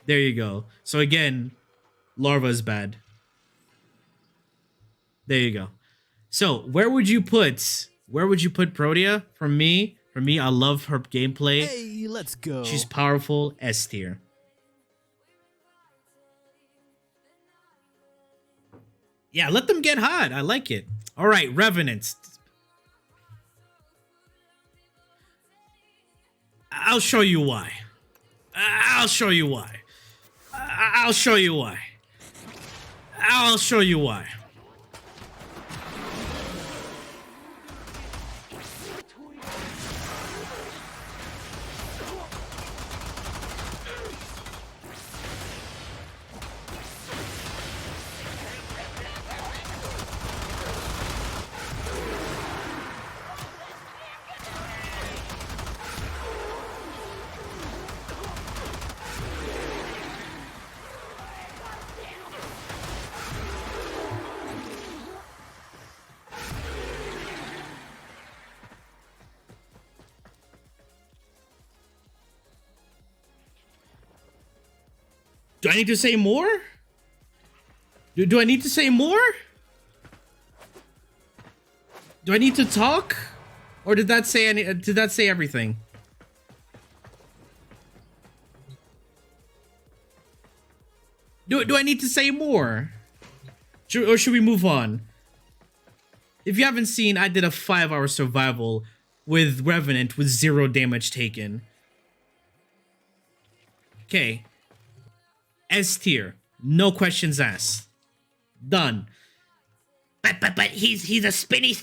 A: There you go. So again, larva is bad. There you go. So where would you put Protea? For me, I love her gameplay.
B: Hey, let's go.
A: She's powerful, S tier. Yeah, let them get hot. I like it. All right, Revenant. I'll show you why. I'll show you why. I'll show you why. I'll show you why. Do I need to say more? Do I need to say more? Do I need to talk? Or did that say everything? Do I need to say more? Or should we move on? If you haven't seen, I did a 5-hour survival with Revenant with 0 damage taken. Okay. S tier, no questions asked. Done. But he's a spinny.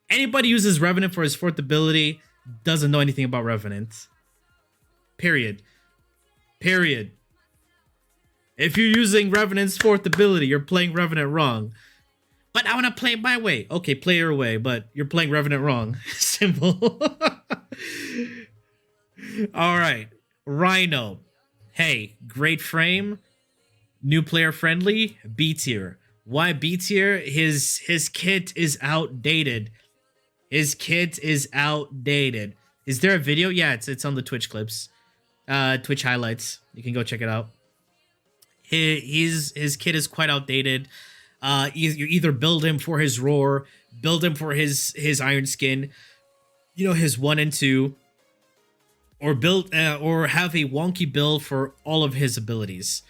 A: Anybody uses Revenant for his 4th ability doesn't know anything about Revenant. Period. If you're using Revenant's 4th ability, you're playing Revenant wrong. But I want to play it my way. Okay, play your way, but you're playing Revenant wrong. Simple. All right, Rhino. Hey, great frame, new player friendly, B tier. Why B tier? His kit is outdated. Is there a video? Yeah, it's on the Twitch clips, Twitch highlights. You can go check it out. His kit is quite outdated. You either build him for his roar, build him for his iron skin, his 1 and 2. Or build or have a wonky build for all of his abilities.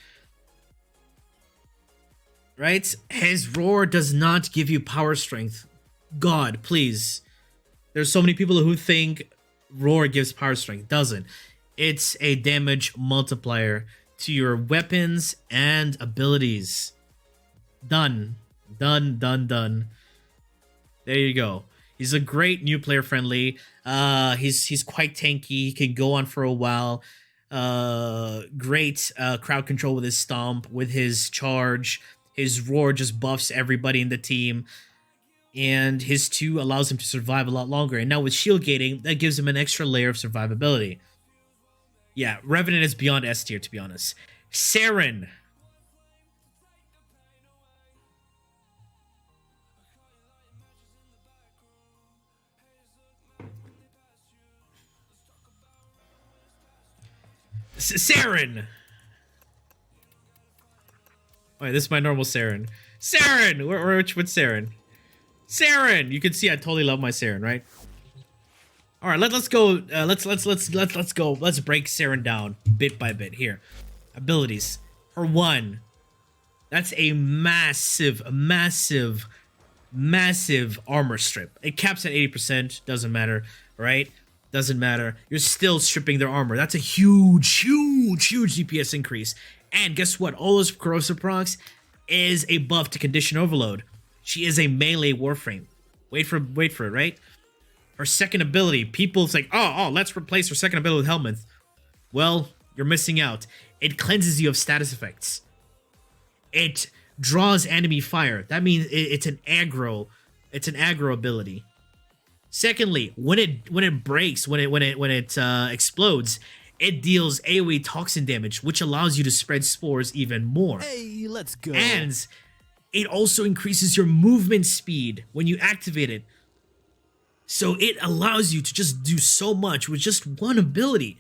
A: Right? His roar does not give you power strength. God, please. There's so many people who think Roar gives power strength. Doesn't. It's a damage multiplier to your weapons and abilities. Done. Done, done, done. There you go. He's a great new player friendly. He's quite tanky. He can go on for a while. Great crowd control with his stomp, with his charge. His roar just buffs everybody in the team. And his 2 allows him to survive a lot longer. And now with shield gating, that gives him an extra layer of survivability. Yeah, Revenant is beyond S tier, to be honest. Saryn. Saryn! Alright, this is my normal Saryn. Saryn! Which Saryn? Saryn! You can see I totally love my Saryn, right? Alright, let's go. Let's go. Let's break Saryn down bit by bit. Here. Abilities. Her 1. That's a massive armor strip. It caps at 80%. Doesn't matter, right? Doesn't matter. You're still stripping their armor. That's a huge DPS increase. And guess what? All those corrosive procs is a buff to condition overload. She is a melee warframe. Wait for it, right? Her second ability. People's like, oh, let's replace her second ability with Helminth. Well, you're missing out. It cleanses you of status effects. It draws enemy fire. That means it's an aggro. It's an aggro ability. Secondly, when it breaks, when it explodes, it deals AoE toxin damage, which allows you to spread spores even more.
B: Hey, let's go.
A: And it also increases your movement speed when you activate it. So it allows you to just do so much with just one ability.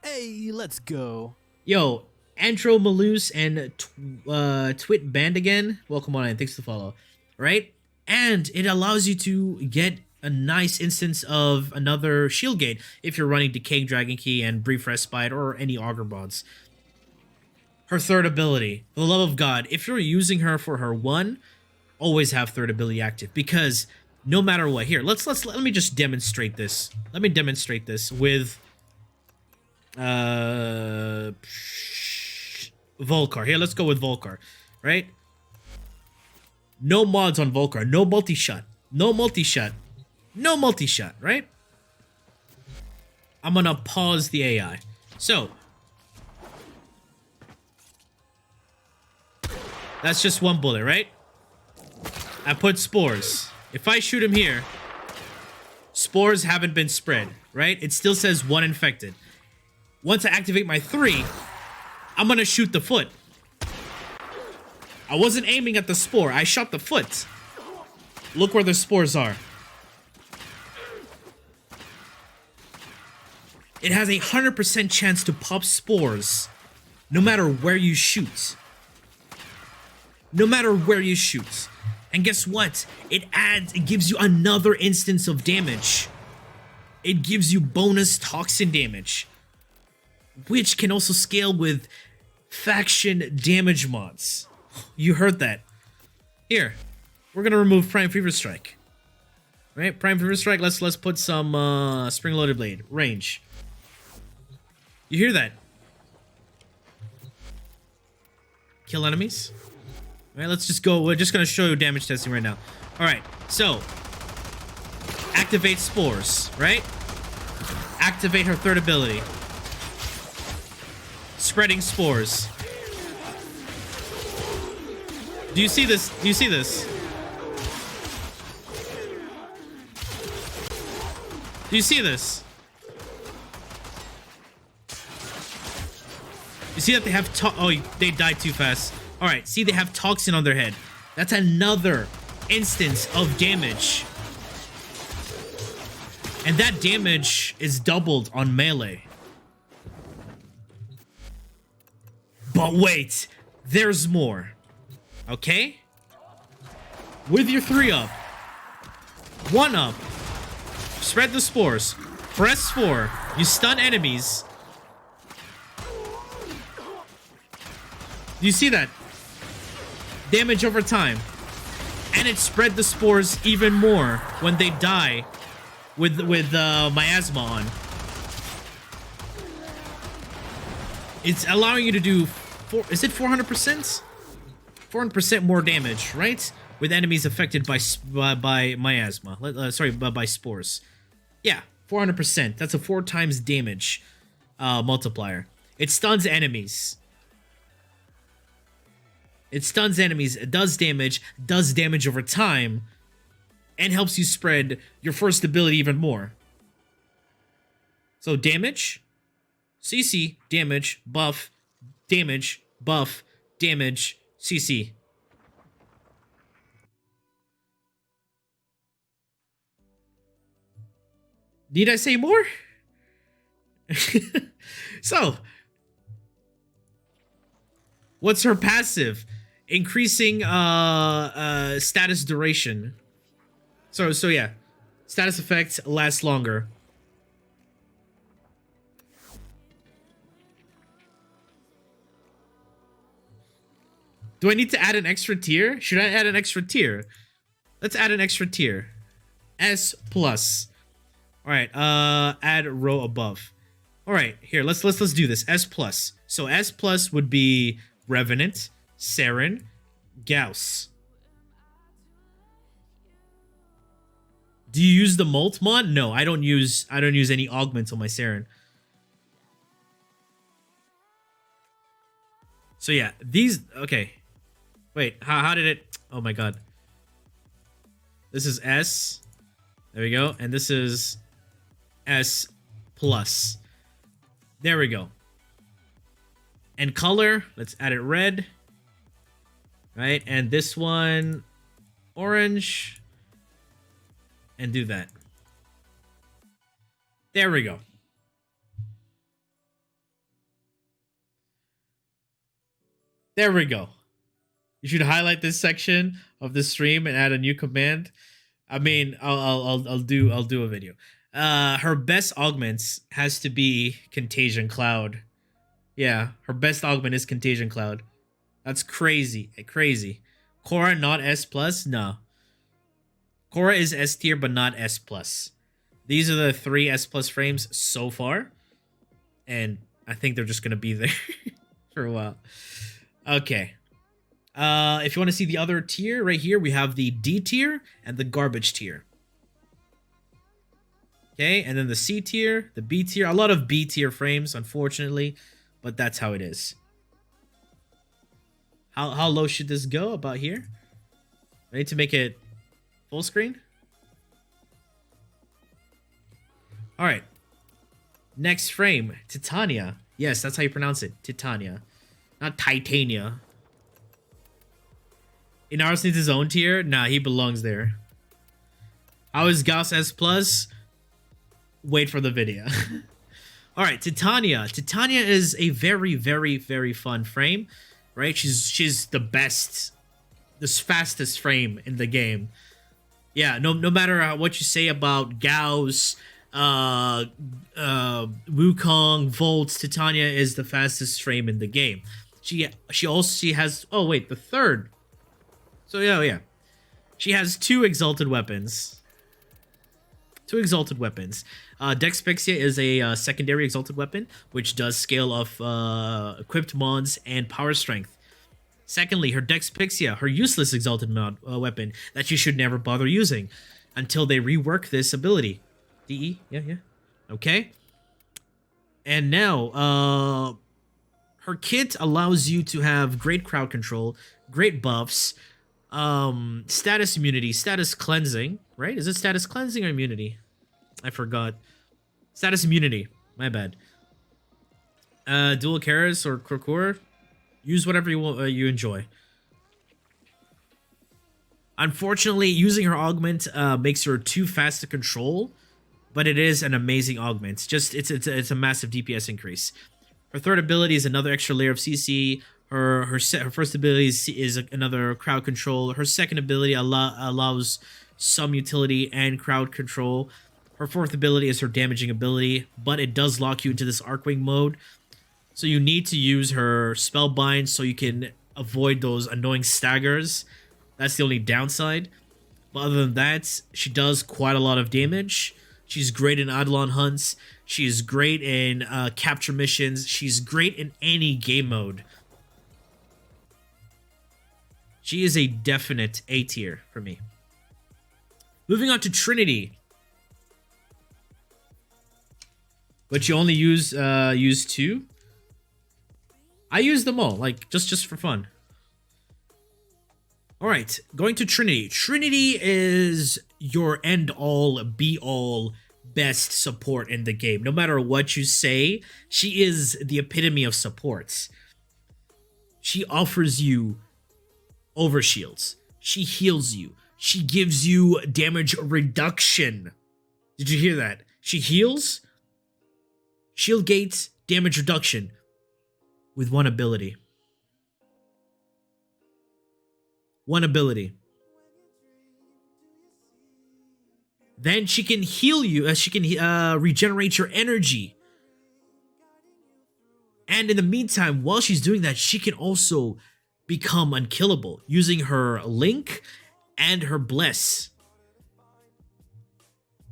B: Hey, let's go.
A: Yo, Antro Malus and Twit Band again. Welcome on in. Thanks for the follow. Right? And it allows you to get a nice instance of another shield gate if you're running Decaying Dragon Key and Brief Respite or any Augur Bonds. Her third ability, for the love of God, if you're using her for her 1, always have third ability active, because no matter what, here, let me just demonstrate this. Let me demonstrate this with Volcar. Here, let's go with Volcar, right? No mods on Volcar, no multi-shot, no multi-shot. No multi-shot, right? I'm gonna pause the AI. So, that's just 1 bullet, right? I put spores. If I shoot him here, spores haven't been spread, right? It still says 1 infected. Once I activate my 3, I'm gonna shoot the foot. I wasn't aiming at the spore. I shot the foot. Look where the spores are. It has a 100% chance to pop spores no matter where you shoot. No matter where you shoot. And guess what? It gives you another instance of damage. It gives you bonus toxin damage, which can also scale with faction damage mods. You heard that. Here, we're gonna remove Prime Fever Strike. Right? Prime Fever Strike, let's put some Spring Loaded Blade. Range. You hear that? Kill enemies. All right, let's just go. We're just gonna show you damage testing right now. All right, so activate spores, right? Activate her third ability. Spreading spores. Do you see this? Do you see this? Do you see this? You see that they have oh, they died too fast. Alright, see they have toxin on their head. That's another instance of damage. And that damage is doubled on melee. But wait, there's more. Okay? With your 3 up. 1 up. Spread the spores. Press 4. You stun enemies. Do you see that? Damage over time. And it spread the spores even more when they die with miasma on. It's allowing you to do is it 400%? 400% more damage, right? With enemies affected by miasma. Sorry, by spores. Yeah, 400%. That's a 4 times damage multiplier. It stuns enemies. It stuns enemies, it does damage over time, and helps you spread your first ability even more. So damage, CC, damage, buff, CC. Need I say more? So, what's her passive? Increasing status duration. So yeah. Status effects last longer. Do I need to add an extra tier? Should I add an extra tier? Let's add an extra tier. S+. Alright, add row above. Alright, here, let's do this. S+. So S+ would be Revenant, Saryn, Gauss. Do you use the Molt mod? No, I don't use any augments on my Saryn. So yeah, these okay. Wait, how did it? Oh my god. This is S. There we go, and this is S+. There we go. And color, let's add it red. Right, and this one orange. And do that. There we go. There we go. You should highlight this section of the stream and add a new command. I mean, I'll do a video. Her best augments has to be Contagion Cloud. Yeah, her best augment is Contagion Cloud. That's crazy, crazy. Khora not S+? No. Khora is S tier, but not S+. These are the 3 S+ frames so far. And I think they're just going to be there for a while. Okay. If you want to see the other tier, right here, we have the D tier and the garbage tier. Okay, and then the C tier, the B tier. A lot of B tier frames, unfortunately. But that's how it is. How low should this go? About here? Ready to make it full screen? Alright. Next frame. Titania. Yes, that's how you pronounce it. Titania. Not Titania. Inaros needs his own tier? Nah, he belongs there. How is Gauss S+? Wait for the video. Alright, Titania. Titania is a very, very, very fun frame. Right? She's the best. The fastest frame in the game. Yeah, no matter what you say about Gauss, Wukong, Volts, Titania is the fastest frame in the game. She has the third. So yeah. She has 2 exalted weapons. Dexpexia is a secondary exalted weapon, which does scale of equipped mods and power strength. Secondly, her Dexpexia, her useless exalted weapon that you should never bother using until they rework this ability. DE? Yeah. Okay. And now, her kit allows you to have great crowd control, great buffs, status immunity, status cleansing, right? Is it status cleansing or immunity? I forgot. Status immunity. My bad. Dual Karas or Krokor. Use whatever you enjoy. Unfortunately, using her augment makes her too fast to control, but it is an amazing augment. It's a massive DPS increase. Her third ability is another extra layer of CC. Her first ability is another crowd control. Her second ability allows some utility and crowd control. Her fourth ability is her damaging ability, but it does lock you into this Arcwing mode. So you need to use her Spellbind so you can avoid those annoying staggers. That's the only downside. But other than that, she does quite a lot of damage. She's great in Eidolon hunts. She's great in capture missions. She's great in any game mode. She is a definite A tier for me. Moving on to Trinity. But you only use 2? I use them all, like just for fun. All right, going to Trinity. Trinity is your end-all, be-all, best support in the game. No matter what you say, she is the epitome of supports. She offers you overshields. She heals you. She gives you damage reduction. Did you hear that? She heals, shield gates, damage reduction with one ability. One ability. Then she can heal you. She can regenerate your energy. And in the meantime, while she's doing that, she can also become unkillable using her Link and her Bless.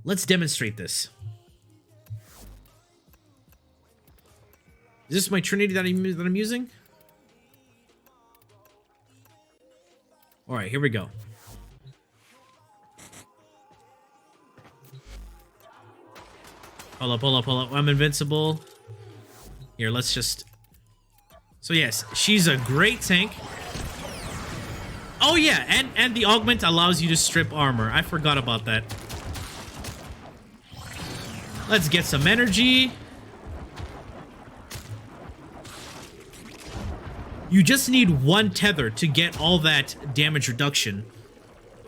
A: Let's demonstrate this. Is this my Trinity that I'm using? All right, here we go. Hold up. I'm invincible. Here, let's just... So yes, she's a great tank. Oh yeah, and the augment allows you to strip armor. I forgot about that. Let's get some energy. You just need one tether to get all that damage reduction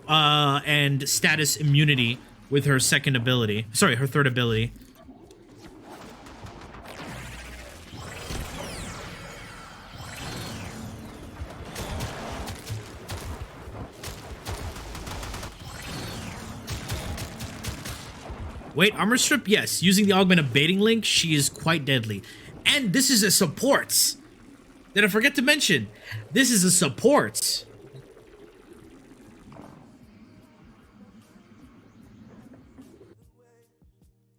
A: and status immunity with her second ability. Sorry, her third ability. Wait, armor strip? Yes. Using the augment of baiting link, she is quite deadly. And this is a support. Did I forget to mention? This is a support.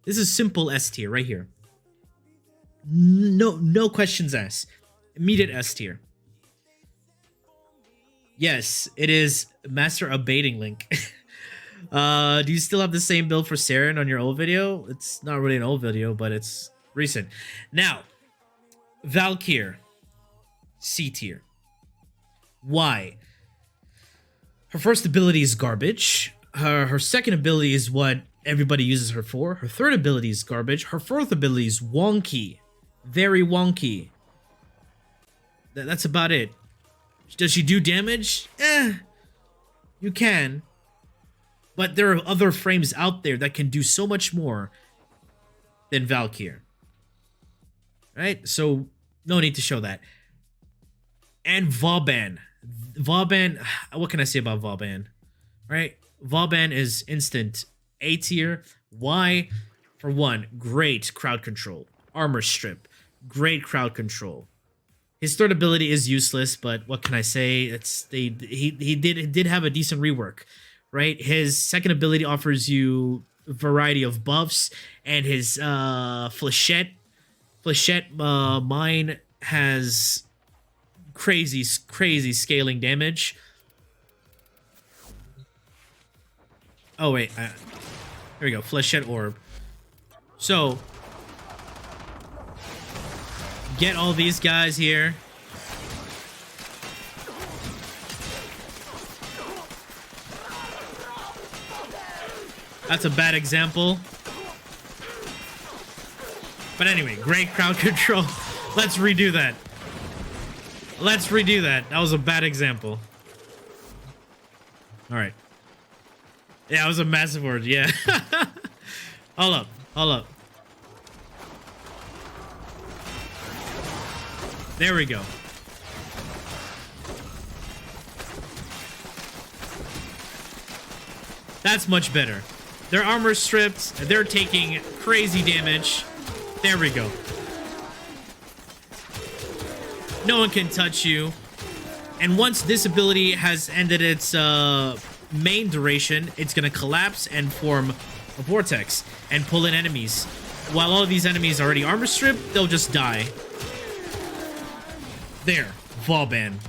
A: This is simple S tier right here. No questions asked. Immediate S tier. Yes, it is Master of Baiting Link. Do you still have the same build for Saryn on your old video? It's not really an old video, but it's recent. Now, Valkyr, C tier. Why? Her first ability is garbage. Her second ability is what everybody uses her for. Her third ability is garbage. Her fourth ability is wonky. Very wonky. That's about it. Does she do damage? You can. But there are other frames out there that can do so much more than Valkyr. Right? So, no need to show that. And Vauban. Vauban, what can I say about Vauban? Right? Vauban is instant A tier. Why? For one, great crowd control. Armor strip. Great crowd control. His third ability is useless, but what can I say? He did have a decent rework. Right? His second ability offers you a variety of buffs, and his Flechette mine has crazy scaling damage. Oh wait, here we go, Flechette Orb. So, get all these guys here. That's a bad example. But anyway, great crowd control. Let's redo that. That was a bad example. Alright. Yeah, it was a massive word, yeah. Hold up. There we go. That's much better. Their armor stripped. They're taking crazy damage. There we go. No one can touch you. And once this ability has ended its main duration, it's going to collapse and form a vortex and pull in enemies. While all of these enemies are already armor stripped, they'll just die. There, Vauban.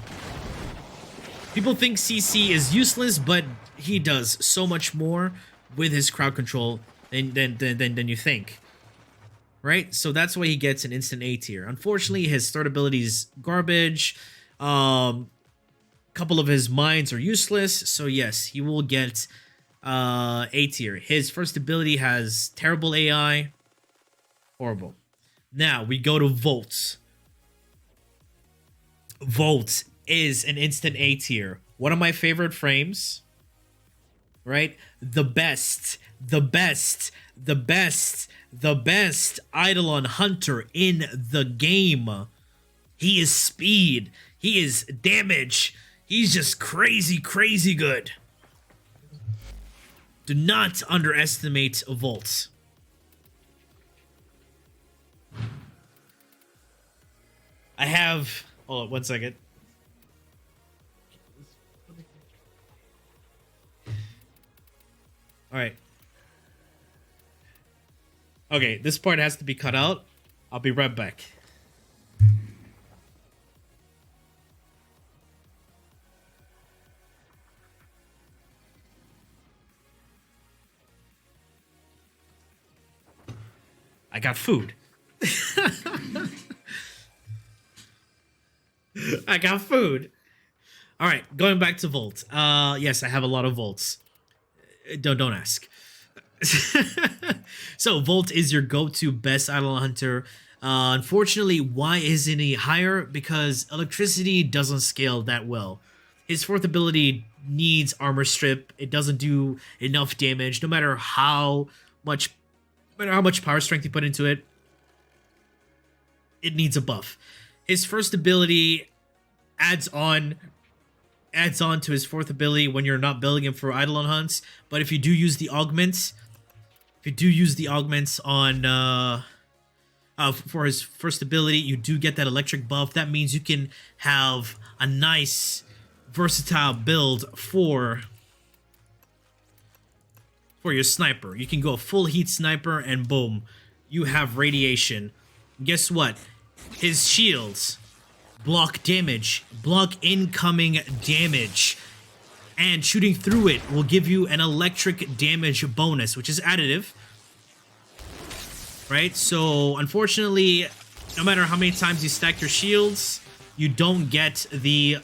A: People think CC is useless, but he does so much more with his crowd control than you think. Right? So that's why he gets an instant A tier. Unfortunately, his third ability is garbage. Couple of his mines are useless. So yes, he will get A tier. His first ability has terrible AI. Horrible. Now we go to Volt. Volt is an instant A tier. One of my favorite frames. Right? The best Eidolon hunter in the game. He is speed. He is damage. He's just crazy good. Do not underestimate Volt. I have... Hold on, 1 second. Alright. Okay, this part has to be cut out. I'll be right back. I got food. I got food. All right, going back to Volt. Yes, I have a lot of Volts. Don't ask. So Volt is your go-to best Eidolon hunter. Unfortunately, why isn't he higher? Because electricity doesn't scale that well. His fourth ability needs armor strip. It doesn't do enough damage, no matter how much power strength you put into it. It needs a buff. His first ability adds on to his fourth ability when you're not building him for Eidolon hunts. But if you do use the augments, on for his first ability, you do get that electric buff. That means you can have a nice versatile build for your sniper. You can go full heat sniper and boom, you have radiation. Guess what? His shields block damage, block incoming damage, and shooting through it will give you an electric damage bonus, which is additive. Right? So, unfortunately, no matter how many times you stack your shields, you don't get the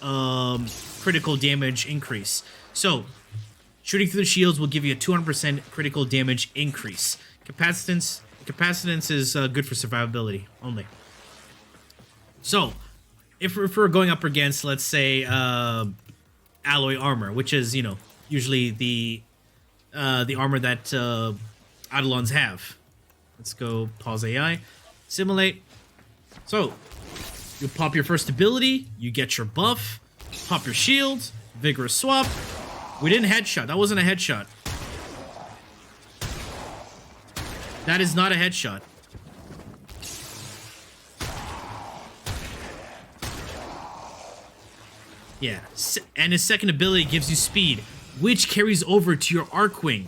A: critical damage increase. So, shooting through the shields will give you a 200% critical damage increase. Capacitance is good for survivability only. So, if we're going up against, let's say, alloy armor, which is, usually the armor that Eidolons have. Let's go pause AI, simulate. So, you pop your first ability, you get your buff, pop your shield, vigorous swap. We didn't headshot. That wasn't a headshot. That is not a headshot. Yeah, and his second ability gives you speed, which carries over to your Arcwing.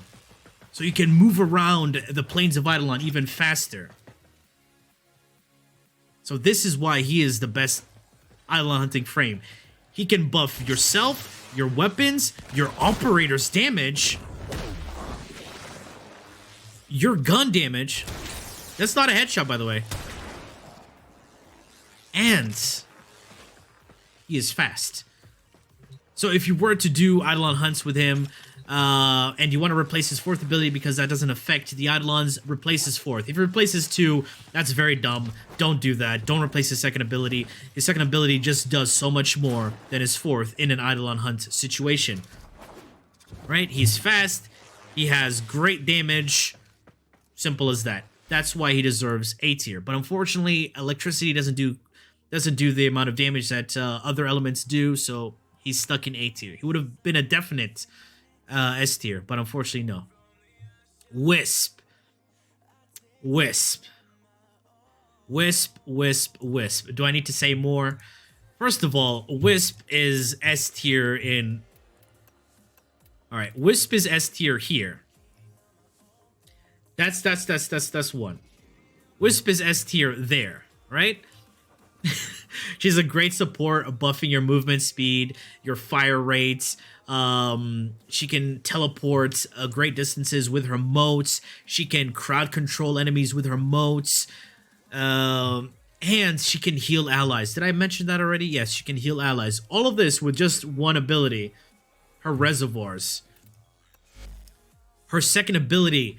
A: So you can move around the planes of Eidolon even faster. So this is why he is the best Eidolon hunting frame. He can buff yourself, your weapons, your operator's damage, your gun damage. That's not a headshot, by the way. And he is fast. So if you were to do Eidolon hunts with him, and you want to replace his fourth ability because that doesn't affect the Eidolons, replace his fourth. If you replace his two, that's very dumb. Don't do that. Don't replace his second ability. His second ability just does so much more than his fourth in an Eidolon hunt situation. Right? He's fast. He has great damage. Simple as that. That's why he deserves A tier. But unfortunately, electricity doesn't do the amount of damage that other elements do, so he's stuck in A tier. He would have been a definite S tier, but unfortunately, no. Wisp. Do I need to say more? First of all, Wisp is S tier in... Alright, Wisp is S tier here. That's one. Wisp is S tier there, right? She's a great support of buffing your movement speed, your fire rates. She can teleport great distances with her motes. She can crowd control enemies with her motes. And she can heal allies. Did I mention that already? Yes, she can heal allies. All of this with just one ability. Her reservoirs. Her second ability,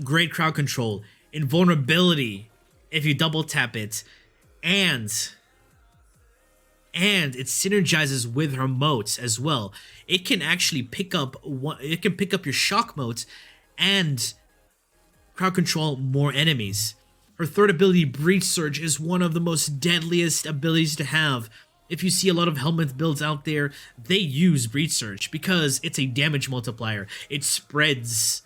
A: great crowd control. Invulnerability, if you double tap it. And it synergizes with her motes as well. It can actually pick up your shock motes and crowd control more enemies. Her third ability, Breach Surge, is one of the most deadliest abilities to have. If you see a lot of Helminth builds out there, they use Breach Surge because it's a damage multiplier. It spreads,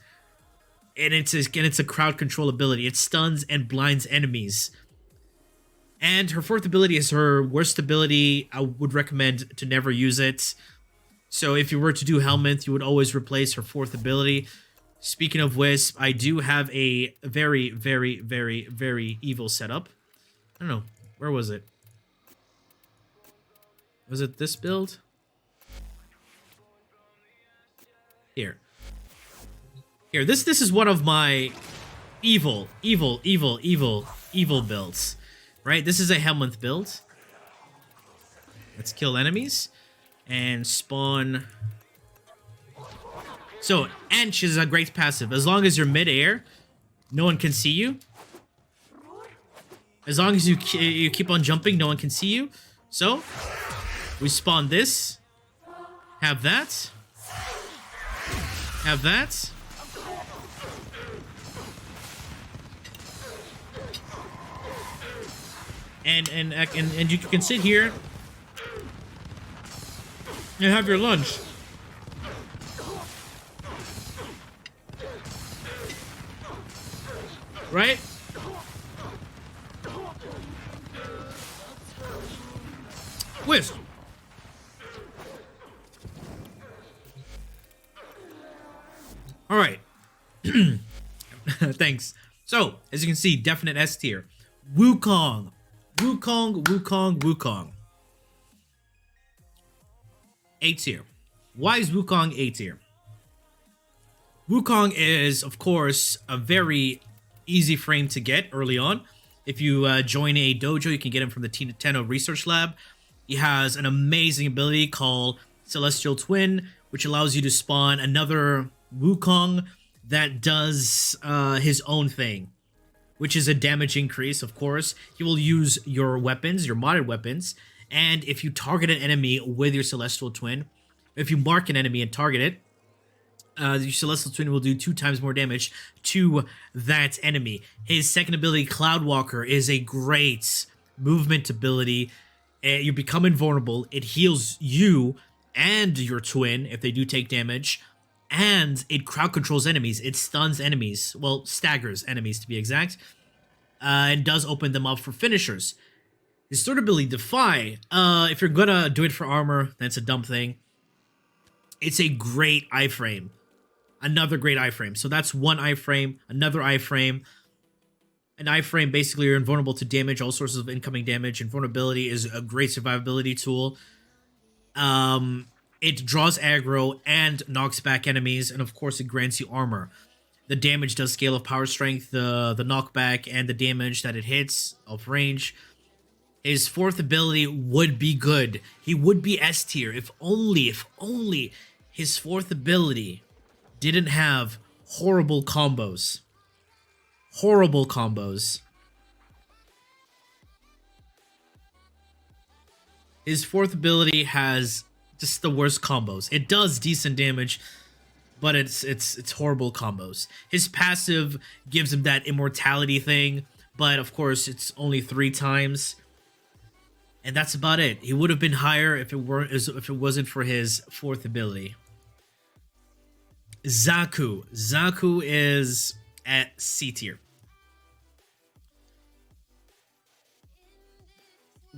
A: and it's a crowd control ability. It stuns and blinds enemies. And her fourth ability is her worst ability. I would recommend to never use it. So if you were to do Helminth, you would always replace her fourth ability. Speaking of Wisp, I do have a very, very, very, very evil setup. I don't know. Where was it? Was it this build? Here. Here, this is one of my evil builds. Right? This is a Helminth build. Let's kill enemies. And spawn... So, Ench is a great passive. As long as you're mid-air, no one can see you. As long as you keep on jumping, no one can see you. So, we spawn this. Have that. Have that. And you can sit here and have your lunch. Right? Wisp. All right. Thanks. So, as you can see, definite S tier. Wukong. Wukong. A tier. Why is Wukong A tier? Wukong is, of course, a very easy frame to get early on. If you join a dojo, you can get him from the Titania Research Lab. He has an amazing ability called Celestial Twin, which allows you to spawn another Wukong that does his own thing, which is a damage increase, of course. He will use your weapons, your modded weapons, and if you target an enemy with your Celestial Twin, if you mark an enemy and target it, your Celestial Twin will do 2 times more damage to that enemy. His second ability, Cloud Walker, is a great movement ability. You become invulnerable. It heals you and your twin if they do take damage. And it crowd controls enemies. It stuns enemies. Well, staggers enemies to be exact. And does open them up for finishers. His third ability, Defy. If you're gonna do it for armor, that's a dumb thing. It's a great iframe. Another great iframe. So that's one iframe, another iframe. An iframe, basically you're invulnerable to damage, all sources of incoming damage. Invulnerability is a great survivability tool. It draws aggro and knocks back enemies, and of course it grants you armor. The damage does scale of power strength, the knockback, and the damage that it hits of range. His fourth ability would be good. He would be S tier if only his fourth ability didn't have horrible combos. Horrible combos. His fourth ability has just the worst combos. It does decent damage, but it's horrible combos. His passive gives him that immortality thing, but of course it's only 3 times. And that's about it. He would have been higher if it wasn't for his fourth ability. Zaku. Zaku is at C tier.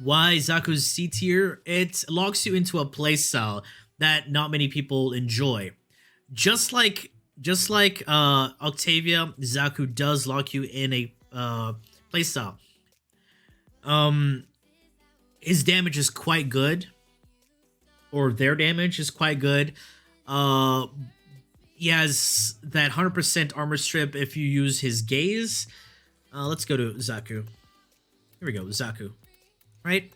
A: Why Zaku's C tier? It locks you into a playstyle that not many people enjoy. Just like Octavia, Zaku does lock you in a playstyle. His damage is quite good, or their damage is quite good. He has that 100% armor strip if you use his gaze. Let's go to Zaku. Here we go, Zaku. Right?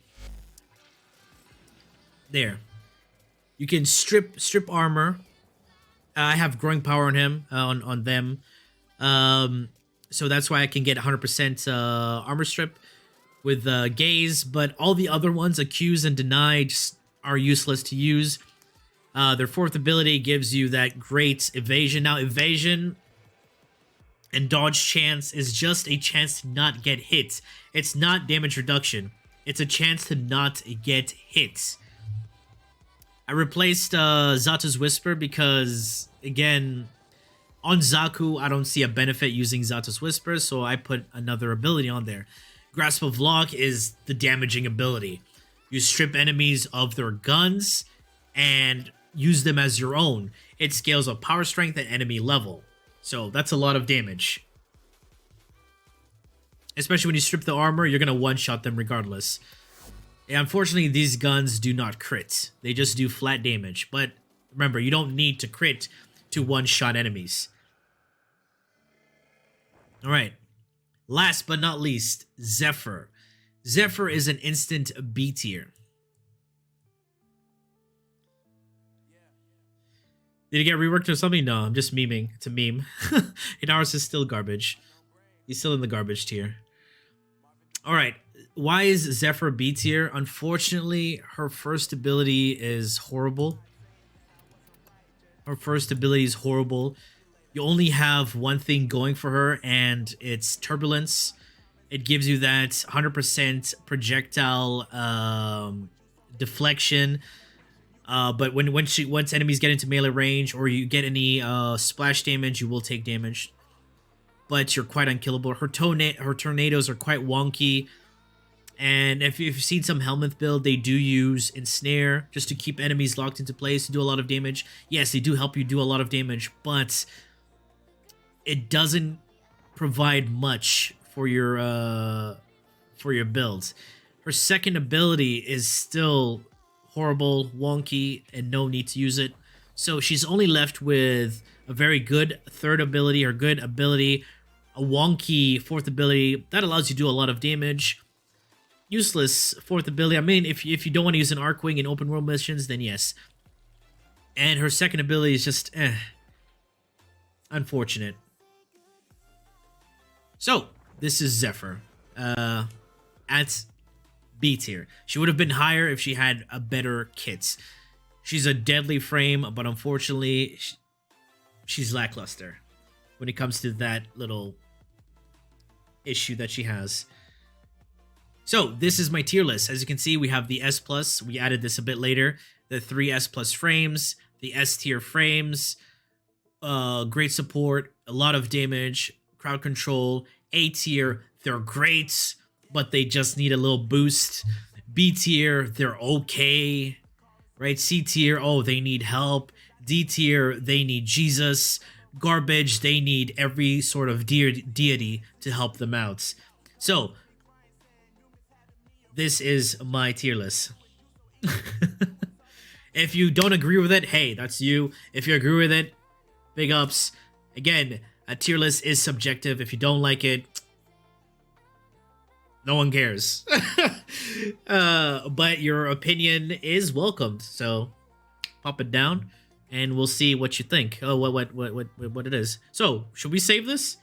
A: There. You can strip armor. I have growing power on him, on them. So that's why I can get 100% armor strip with gaze, but all the other ones, accuse and deny, just are useless to use. Their fourth ability gives you that great evasion. Now, evasion and dodge chance is just a chance to not get hit. It's not damage reduction. It's a chance to not get hit. I replaced Zato's Whisper because, again, on Zaku, I don't see a benefit using Zato's Whisper, so I put another ability on there. Grasp of Lock is the damaging ability. You strip enemies of their guns and use them as your own. It scales up power strength at enemy level. So that's a lot of damage. Especially when you strip the armor, you're going to one-shot them regardless. And unfortunately, these guns do not crit. They just do flat damage. But remember, you don't need to crit to one-shot enemies. Alright. Last but not least, Zephyr. Zephyr is an instant B tier. Did he get reworked or something? No, I'm just memeing. It's a meme. Inaris is still garbage. He's still in the garbage tier. Alright, why is Zephyr B tier? Unfortunately, her first ability is horrible. Her first ability is horrible. You only have one thing going for her, and it's Turbulence. It gives you that 100% projectile deflection. But once enemies get into melee range, or you get any splash damage, you will take damage. But you're quite unkillable. Her tornadoes are quite wonky. And if you've seen some Helminth build, they do use Ensnare just to keep enemies locked into place to do a lot of damage. Yes, they do help you do a lot of damage, but it doesn't provide much for your build. Her second ability is still horrible, wonky, and no need to use it. So she's only left with a very good third ability, or good ability, a wonky fourth ability that allows you to do a lot of damage. Useless fourth ability. I mean, if you don't want to use an Arcwing in open world missions, then yes. And her second ability is just unfortunate. So this is Zephyr at B tier. She would have been higher if she had a better kit. She's a deadly frame, but unfortunately, she's lackluster when it comes to that little issue that she has. So this is my tier list. As you can see, we have the S+. We added this a bit later. The 3 S+ frames, the S tier frames, great support, a lot of damage, crowd control. A tier, they're great, but they just need a little boost. B tier, they're okay, right? C tier, oh, they need help. D tier, they need Jesus. Garbage, they need every sort of deity to help them out. So this is my tier list. If you don't agree with it, hey, that's you. If you agree with it, big ups. Again, a tier list is subjective. If you don't like it, no one cares. But your opinion is welcomed. So pop it down, and we'll see what you think. Oh, what it is. So should we save this?